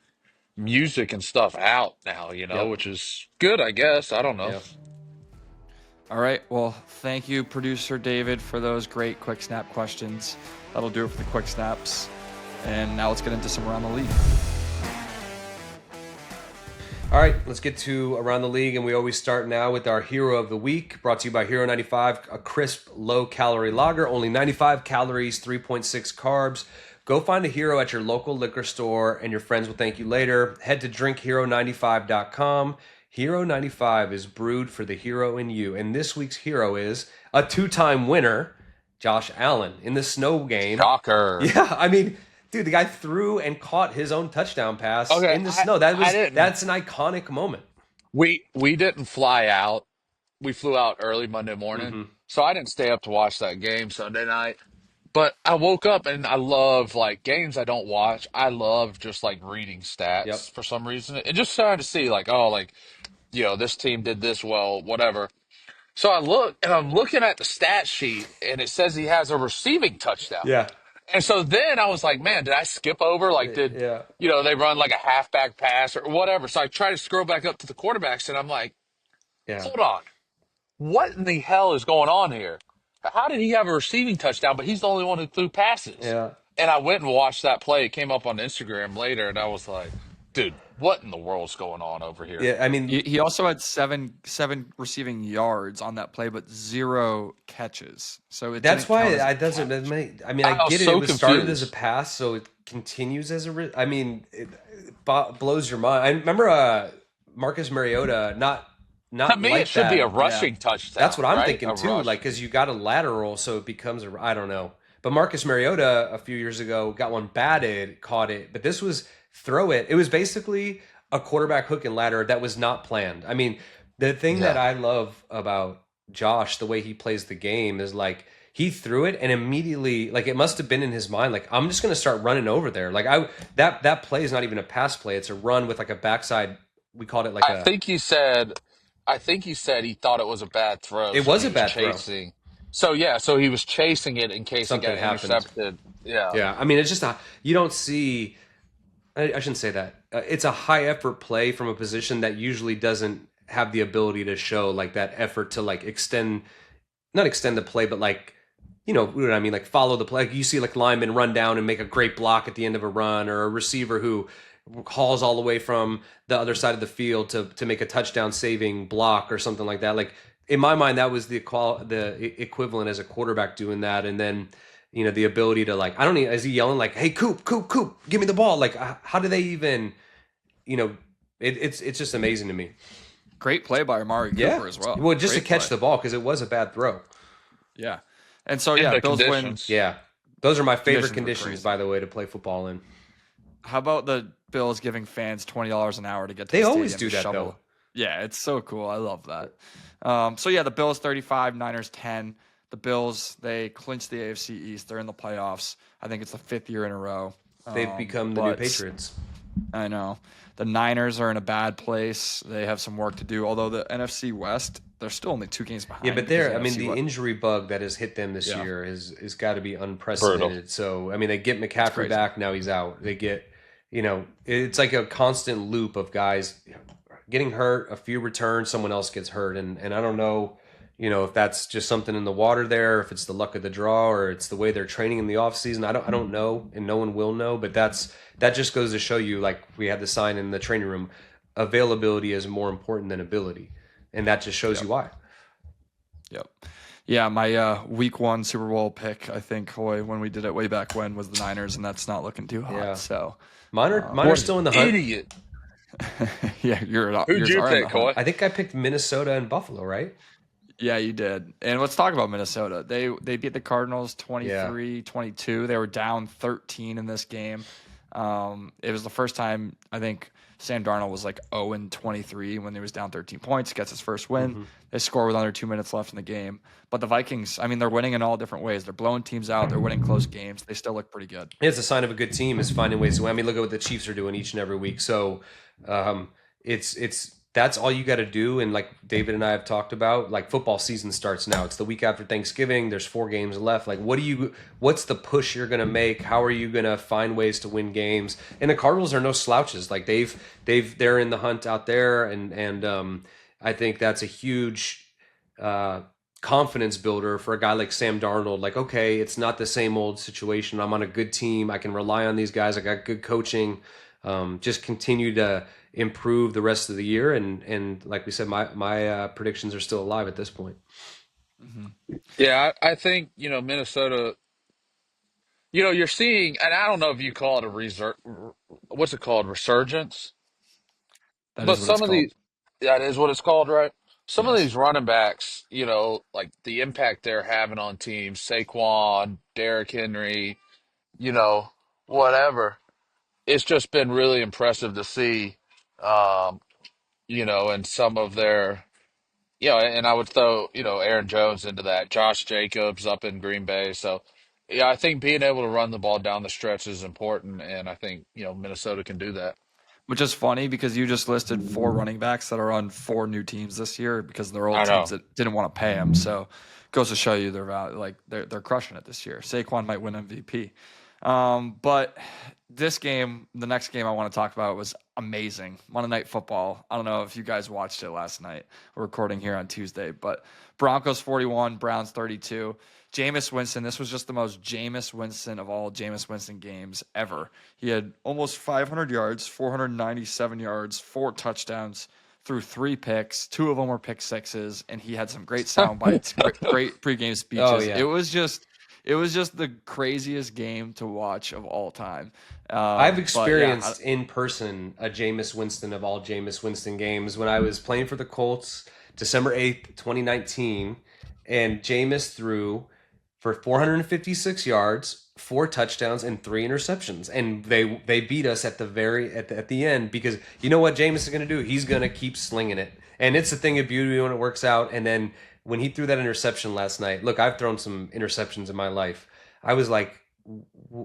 music and stuff out now, Yep. which is good, I guess. I don't know. Yeah. All right. Well, thank you, producer David, for those great quick snap questions. That'll do it for the quick snaps. And now let's get into some around the league. All right, let's get to Around the League, and we always start now with our Hero of the Week, brought to you by Hero 95, a crisp, low-calorie lager, only 95 calories, 3.6 carbs. Go find a Hero at your local liquor store, and your friends will thank you later. Head to drinkhero95.com. Hero 95 is brewed for the hero in you, and this week's hero is a two-time winner, Josh Allen, in the snow game. Shocker. Yeah, I mean, dude, the guy threw and caught his own touchdown pass Okay, in the snow. I didn't. That's an iconic moment. We didn't fly out. We flew out early Monday morning, Hmm. so I didn't stay up to watch that game Sunday night. But I woke up and I love like games I don't watch. I love just like reading Yep. stats for some reason and just trying to see like, oh, like this team did this well, whatever. So I look and I'm looking at the stat sheet and it says he has a receiving touchdown. Yeah. And so then I was like, man, did I skip over? Like, did, Yeah. they run like a halfback pass or whatever? So I try to scroll back up to the quarterbacks and I'm like, Yeah. hold on. What in the hell is going on here? How did he have a receiving touchdown, but he's the only one who threw passes? Yeah. And I went and watched that play. It came up on Instagram later and I was like, dude, what in the world's going on over here? Yeah. I mean, He also had seven receiving yards on that play, but 0 catches. So it that's didn't count why as a I doesn't. catch. I mean, I I was get it. It so was started as a confused. pass, so it continues as a. I mean, it blows your mind. I remember Marcus Mariota To not me, it like should be a that. Yeah. rushing That's what touchdown, I'm right? thinking A too. Like, rush. because you got a lateral, so it becomes a. I don't know. But Marcus Mariota a few years ago got one batted, caught it. But this was throw it. It was basically a quarterback hook and ladder that was not planned. I mean, the thing that Yeah. I love about Josh, the way he plays the game, is like he threw it and immediately, like it must have been in his mind, like I'm just gonna start running over there. Like that play is not even a pass play; it's a run with like a backside. We called it like I a. think he said, I think he said he thought it was a bad throw, It so was he a was bad throw. chasing. So yeah, so he was chasing it in case it Something got happened. intercepted. Yeah. Yeah, I mean, it's just you don't see. I shouldn't say that. It's a high effort play from a position that usually doesn't have the ability to show like that effort to like not extend the play, but like what I mean, like follow the play. Like you see like linemen run down and make a great block at the end of a run, or a receiver who hauls all the way from the other side of the field to make a touchdown saving block or something like that. Like in my mind, that was the equivalent as a quarterback doing that, and then the ability to like I don't even is he yelling like, "Hey, Coop, give me the ball!" Like how do they even you know it's just amazing to me. Great play by Amari Yeah, Cooper as well. well, just to Great catch play. the ball because it was a bad throw. Yeah. And so, In yeah, the Bills win. conditions. Yeah, those are my favorite Conditions were conditions, crazy. by the way, to play football in. How about the Bills giving fans $20 an hour to get to They the always stadium do to that, shovel? though. Yeah, it's so cool. I love that. So yeah, the Bills 35, Niners 10. The Bills, they clinched the AFC East. They're in the playoffs. I think it's the 5th year in a row. They've become the new but Patriots. I know. The Niners are in a bad place. They have some work to do. Although the NFC West, they're still only 2 games behind. Yeah, but because I mean, NFC the West- injury bug that has hit them this Yeah. year is got to be Brutal. unprecedented. So, I mean, they get McCaffrey crazy. back, now he's out. They get, it's like a constant loop of guys getting hurt, a few returns, someone else gets hurt, and I don't know, If that's just something in the water there, if it's the luck of the draw, or it's the way they're training in the off season. I don't know, and no one will know. But that just goes to show you, like we had the sign in the training room, availability is more important than ability, and that just shows Yep. you why. Yep. Yeah, my week 1 Super Bowl pick, I think, Hoy, when we did it way back when, was the Niners, and that's not looking too hot. Yeah, So, mine are What an still in the hunt. idiot. yeah, Who'd yours you are in the pick, hunt. Coy? I think I picked Minnesota and Buffalo, right? Yeah, you did. And let's talk about Minnesota. They beat the Cardinals Yeah. 23-22. They were down 13 in this game. It was the first time I think Sam Darnold was like 0-23 when he was down 13 points, gets his first win. Mm-hmm. They score with under 2 minutes left in the game. But the Vikings, I mean, they're winning in all different ways. They're blowing teams out. They're winning close games. They still look pretty good. It's a sign of a good team is finding ways to win. I mean, look at what the Chiefs are doing each and every week. So, it's that's all you got to do. And like David and I have talked about, like football season starts now. It's the week after Thanksgiving. There's 4 games left. Like, what's the push you're gonna make? How are you gonna find ways to win games? And the Cardinals are no slouches. Like they're in the hunt out there, and I think that's a huge. Confidence builder for a guy like Sam Darnold. Like, okay, it's not the same old situation. I'm on a good team. I can rely on these guys. I got good coaching. Just continue to improve the rest of the year. And like we said, my predictions are still alive at this point. Mm-hmm. Yeah, I think, Minnesota, you're seeing, and I don't know if you call it what's it called? Resurgence? That But is what it's some of called. these, that is what it's called, right? Some of Yes. these running backs, like the impact they're having on teams, Saquon, Derrick Henry, you know, whatever. It's just been really impressive to see, um, and some of their, and I would throw, Aaron Jones into that, Josh Jacobs up in Green Bay. So, yeah, I think being able to run the ball down the stretch is important, and I think, Minnesota can do that. Which is funny because you just listed 4 running backs that are on 4 new teams this year because they're old I teams know. that didn't want to pay them. So goes to show you they're crushing it this year. Saquon might win MVP. But this game, the next game I want to talk about was amazing. Monday Night Football. I don't know if you guys watched it last night. We're recording here on Tuesday, but Broncos 41, Browns 32. Jameis Winston, this was just the most Jameis Winston of all Jameis Winston games ever. He had almost 500 yards, 497 yards, 4 touchdowns, threw 3 picks. 2 of them were pick sixes, and he had some great sound bites, great pregame Oh speeches. yeah, It was just the craziest game to watch of all time. I've But yeah, experienced in person a Jameis Winston of all Jameis Winston games when I was playing for the Colts, December 8th, 2019, and Jameis threw for 456 yards, 4 touchdowns, and 3 interceptions. And they beat us at the end because you know what Jameis is going to do? He's going to keep slinging it. And it's a thing of beauty when it works out. And then when he threw that interception last night, look, I've thrown some interceptions in my life. I was like,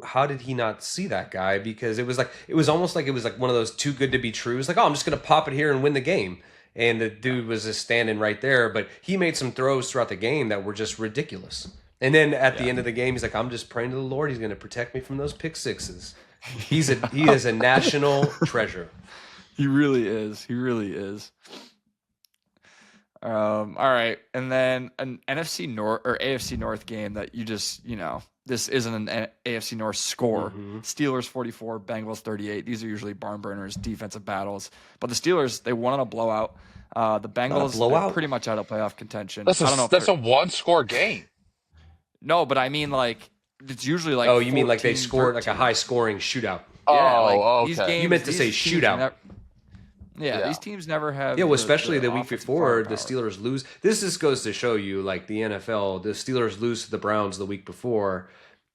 how did he not see that guy? Because it was almost like it was like one of those too good to be true. It's like, oh, I'm just gonna pop it here and win the game. And the dude was just standing right there, but he made some throws throughout the game that were just ridiculous. And then at the yeah. end of the game, he's like, I'm just praying to the Lord, he's gonna protect me from those pick sixes. He is a national treasure. He really is. He really is. All right, and then an NFC North or AFC North game that this isn't an AFC North score. Mm-hmm. Steelers 44, Bengals 38. These are usually barn burners, defensive battles. But the Steelers, they won on a blowout. The Not a Bengals, they're blowout. pretty much out of playoff contention. That's I don't know a if that's they're a one score game. no, but I mean like it's usually like Oh, you mean like they 14, scored like a 13. high scoring shootout? Yeah, like Oh, these okay. games. You meant to say these teams shootout. yeah, Yeah. these teams never have Yeah, well, especially the week offensive before the firepower. Steelers lose. This just goes to show you, like the NFL, the Steelers lose to the Browns the week before,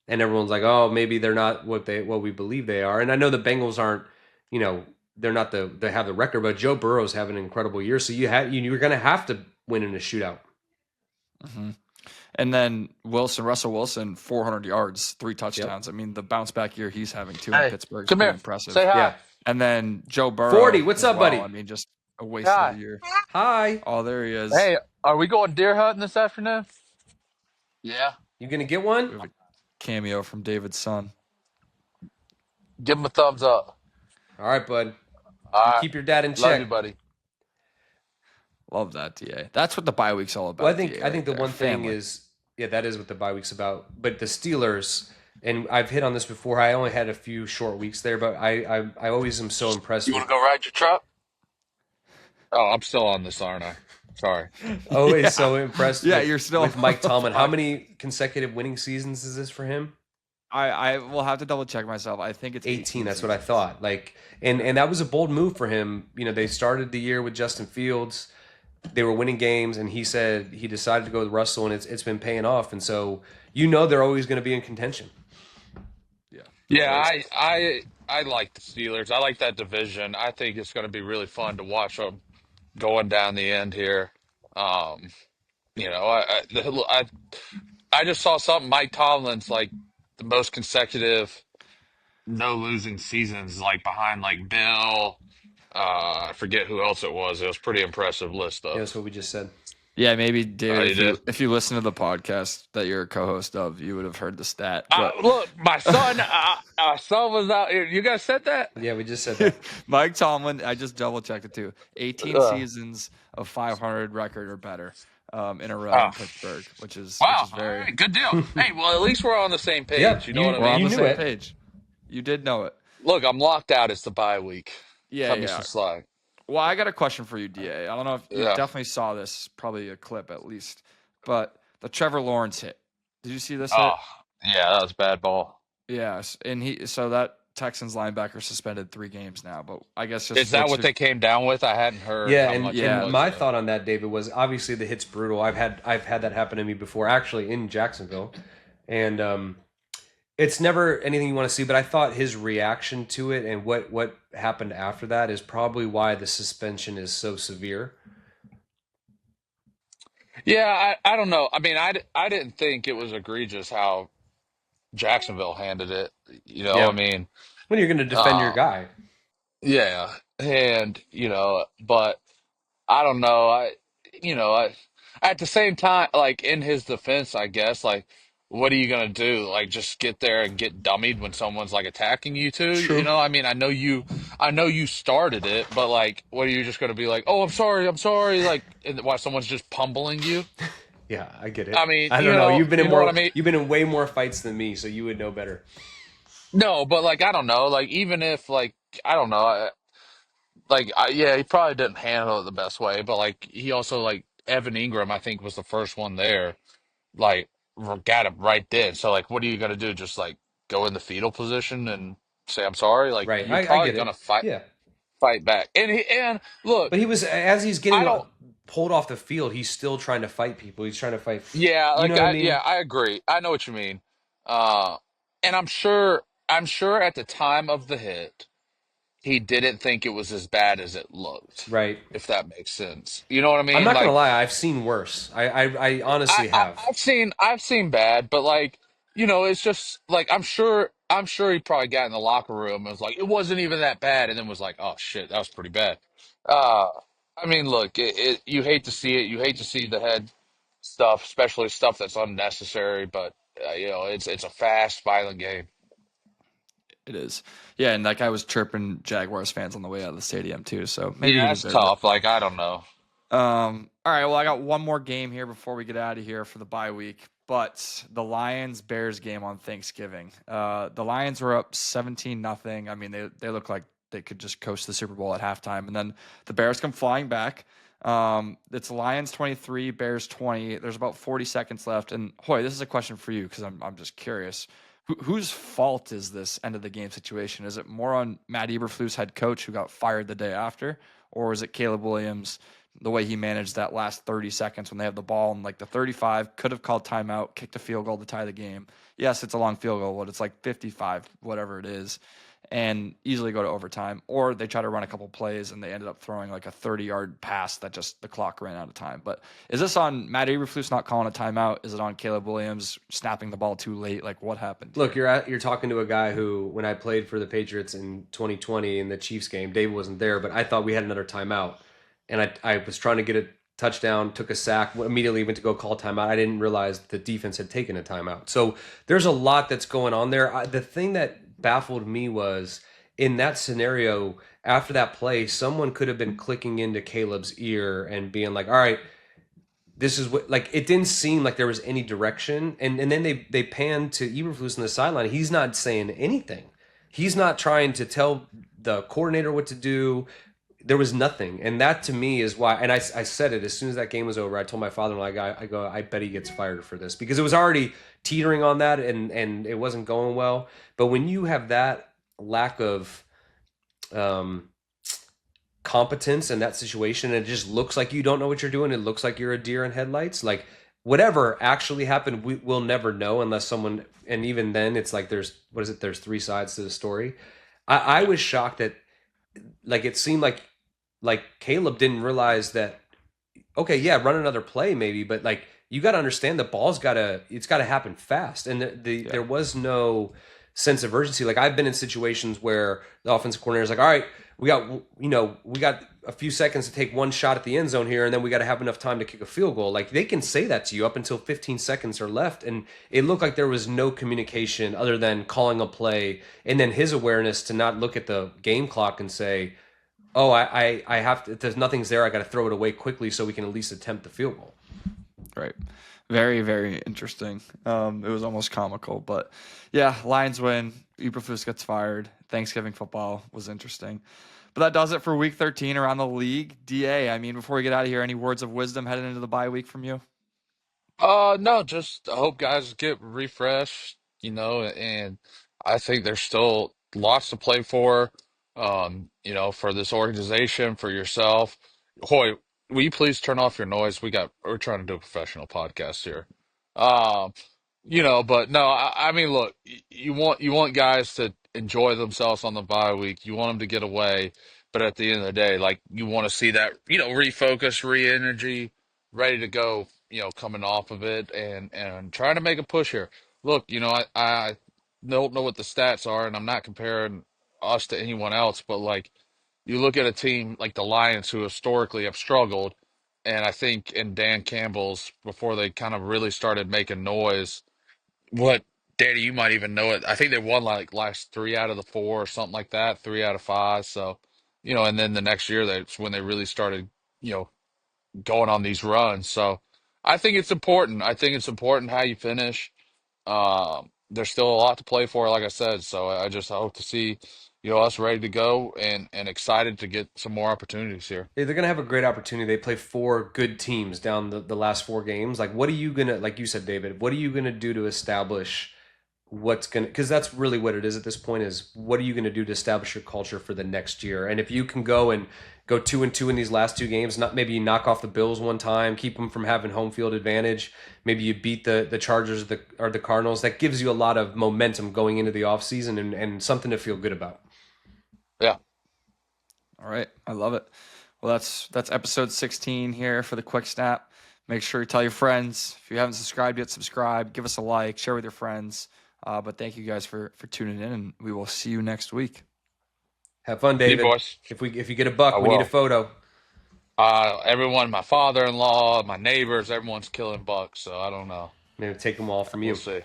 and everyone's like, "Oh, maybe they're not what we believe they are." And I know the Bengals aren't, they're not they have the record, but Joe Burrow's having an incredible year, so you're going to have to win in a shootout. hmm And then Russell Wilson, 400 yards, 3 Yep, touchdowns. I mean, the bounce back year he's having too in Hey, Pittsburgh is come pretty here. Say impressive. hi. yeah. And then Joe 40. Burrow What's as up, well. buddy? I mean, just a waste of Hi. the year. Hi. Oh, there he is. Hey, are we going deer hunting this afternoon? Yeah. You gonna get one? We have a cameo from David's son. Give him a thumbs up. All right, bud. All You right. keep your dad in Love you, check. buddy. Love that, DA. That's what the bye week's all about. Well, DA, I think right the there. one thing Family. is, yeah, that is what the bye week's about. But the Steelers, and I've hit on this before. I only had a few short weeks there, but I always am so impressed You want with. to go ride your truck? Oh, I'm still on this, aren't I? Sorry. Always Yeah. so impressed Yeah, you're still with Mike Tomlin. How Fuck. many consecutive winning seasons is this for him? I will have to double check myself. I think it's 18. 18 That's what I seasons. thought. Like, and that was a bold move for him. You know, they started the year with Justin Fields. They were winning games, and he said he decided to go with Russell, and it's been paying off. And so they're always going to be in contention. Yeah. Yeah, Always. I like the Steelers. I like that division. I think it's going to be really fun to watch them going down the end here. Um, I just saw something. Mike Tomlin's like the most consecutive no losing seasons, like behind like Bill. I forget who else it was. It was a pretty impressive list Yeah, though. that's what we just said. Yeah, maybe David, You did. if you listen to the podcast that you're a co-host of, you would have heard the stat. But Look, my son was out here. You guys said that? Yeah, we just said that. Mike Tomlin, I just double checked it too. 18 Uh, seasons of 500 record or better in a row oh, in Pittsburgh, which is wow. All very. right, good deal. Hey, well, at least we're on the same Yeah, page. You know what I We're on mean? the knew same it. page. You did know it. Look, I'm locked out. It's the bye week. Yeah, Cut me yeah. some slack. Well, I got a question for you, DA. I don't know if you Yeah. definitely saw this, probably a clip at least, but the Trevor Lawrence hit. Did you see this Oh, hit? yeah, that was a bad ball. Yes, and so that Texans linebacker suspended 3 games now, but I guess just Is that what they came down with? I hadn't heard Yeah, how and much it Yeah. and was my yet. thought on that, David, was obviously the hit's brutal. I've had that happen to me before, actually in Jacksonville, and it's never anything you want to see. But I thought his reaction to it and what happened after that is probably why the suspension is so severe. Yeah, I don't know. I mean, I didn't think it was egregious how Jacksonville handed it. I Yeah, mean, when you're going to defend your uh, guy, yeah, and but I don't know. You know, I at the same time, like in his defense, I guess, like, what are you gonna do? Like, just get there and get dummied when someone's like attacking you too? true. I mean, I know you started it, but like, what are you just gonna be like? Oh, I'm sorry, like, and while someone's just pummeling you? Yeah, I get I it. mean, I don't know. you know what I mean? You've been in way more fights than me, so you would know better. No, but like, I don't know. Like, even if like, I don't know. Yeah, he probably didn't handle it the best way, but like, he also like Evan Ingram, I think, was the first one there. Like, got him right then. So like, what are you gonna do? Just like go in the fetal position and say I'm sorry? Like, Right. you're I probably get gonna it. Yeah. fight back. And look, But he was, as he's I getting don't. pulled off the field, he's still trying to fight people. He's trying to fight. Yeah, You know like what I mean? I agree. I know what you mean. Uh, and I'm sure at the time of the hit, he didn't think it was as bad as it looked. Right. If that makes sense. You know what I I'm mean? not gonna Like, lie. I've seen worse. I honestly have. I've seen bad, but like, it's just like I'm sure he probably got in the locker room and was like, it wasn't even that bad, and then was like, oh shit, that was pretty bad. Uh, I mean, look, you hate to see it, you hate to see the head stuff, especially stuff that's unnecessary, but it's a fast, violent game. it is. Yeah, and that guy was chirping Jaguars fans on the way out of the stadium too, so maybe he Yeah, that's deserved it. tough. Like, I don't know. All right, well, I got one more game here before we get out of here for the bye week, but the Lions Bears game on Thanksgiving. The Lions were up 17-0. I mean, they look like they could just coast the Super Bowl at halftime, and then the Bears come flying back. It's Lions 23, Bears 20. There's about 40 seconds left, and Hoy, this is a question for you because I'm just curious. Whose fault is this end of the game situation? Is it more on Matt Eberflus, head coach, who got fired the day after, or is it Caleb Williams, the way he managed that last 30 seconds when they have the ball and like the 35, could have called timeout, kicked a field goal to tie the game? Yes, it's a long field goal, but it's like 55, whatever it is, and easily go to overtime. Or they try to run a couple plays and they ended up throwing like a 30-yard pass that just the clock ran out of time. But is this on Matt Eberflus not calling a timeout? Is it on Caleb Williams snapping the ball too late? Like, what happened Look, here? you're talking to a guy who, when I played for the Patriots in 2020 in the Chiefs game, Dave wasn't there, but I thought we had another timeout, and I was trying to get a touchdown, took a sack, immediately went to go call timeout. I didn't realize the defense had taken a timeout. So there's a lot that's going on there. The thing that baffled me was in that scenario, after that play, someone could have been clicking into Caleb's ear and being like, all right, this is what, like, it didn't seem like there was any direction. And then they panned to Eberflus on the sideline. He's not saying anything. He's not trying to tell the coordinator what to do. There was nothing. And that to me is why, and I said it as soon as that game was over. I told my father-in-law, I go, I bet he gets fired for this, because it was already teetering on that, and it wasn't going well. But when you have that lack of um, competence in that situation, and it just looks like you don't know what you're doing, it looks like you're a deer in headlights, like whatever actually happened, we'll never know unless someone, and even then it's like, there's, what is it, there's three sides to the story. I Yeah. was shocked that, like, it seemed like Caleb didn't realize that, okay, yeah, run another play maybe, but like, you got to understand the ball's got to, it's got to happen fast. And Yeah. there was no sense of urgency. Like, I've been in situations where the offensive coordinator is like, all right, we got a few seconds to take one shot at the end zone here, and then we got to have enough time to kick a field goal. Like, they can say that to you up until 15 seconds are left. And it looked like there was no communication other than calling a play, and then his awareness to not look at the game clock and say, oh, I have to, if there's nothing's there, I got to throw it away quickly so we can at least attempt the field goal. Right. Very, very interesting. It was almost comical, but yeah, Lions win. Eberflus gets fired. Thanksgiving football was interesting. But that does it for week 13 around the league. DA, I mean, before we get out of here, any words of wisdom heading into the bye week from you? No, just I hope guys get refreshed, and I think there's still lots to play for, for this organization, for yourself. Hoy, will you please turn off your noise? We're trying to do a professional podcast here. Um, but no, I mean, look, you want guys to enjoy themselves on the bye week. You want them to get away, but at the end of the day, like you want to see that, refocus, re-energy, ready to go, coming off of it and trying to make a push here. Look, I don't know what the stats are, and I'm not comparing us to anyone else, but like you look at a team like the Lions who historically have struggled, and I think in Dan Campbell's before they kind of really started making noise, what Danny, you might even know it. I think they won like last three out of the four or something like that, three out of five. So, and then the next year that's when they really started, you know, going on these runs. So I think it's important. I think it's important how you finish. There's still a lot to play for, like I said. So I just hope to see, us ready to go and excited to get some more opportunities here. They're going to have a great opportunity. They play four good teams down the last four games. Like, what are you going to, like you said, David, what are you going to do to establish what's going to, because that's really what it is at this point, is what are you going to do to establish your culture for the next year? And if you can go and go 2-2 in these last two games, not maybe you knock off the Bills one time, keep them from having home field advantage. Maybe you beat the Chargers or the Cardinals. That gives you a lot of momentum going into the offseason, and something to feel good about. Yeah. All right. I love it. Well, that's episode 16 here for the quick snap. Make sure you tell your friends. If you haven't subscribed yet, subscribe. Give us a like. Share with your friends. But thank you guys for tuning in, and we will see you next week. Have fun, See you, David. boys. If you get a I buck, we need a will. photo. Everyone, my father-in-law, my neighbors, everyone's killing bucks, so I don't know. Maybe take them all from We'll you. see.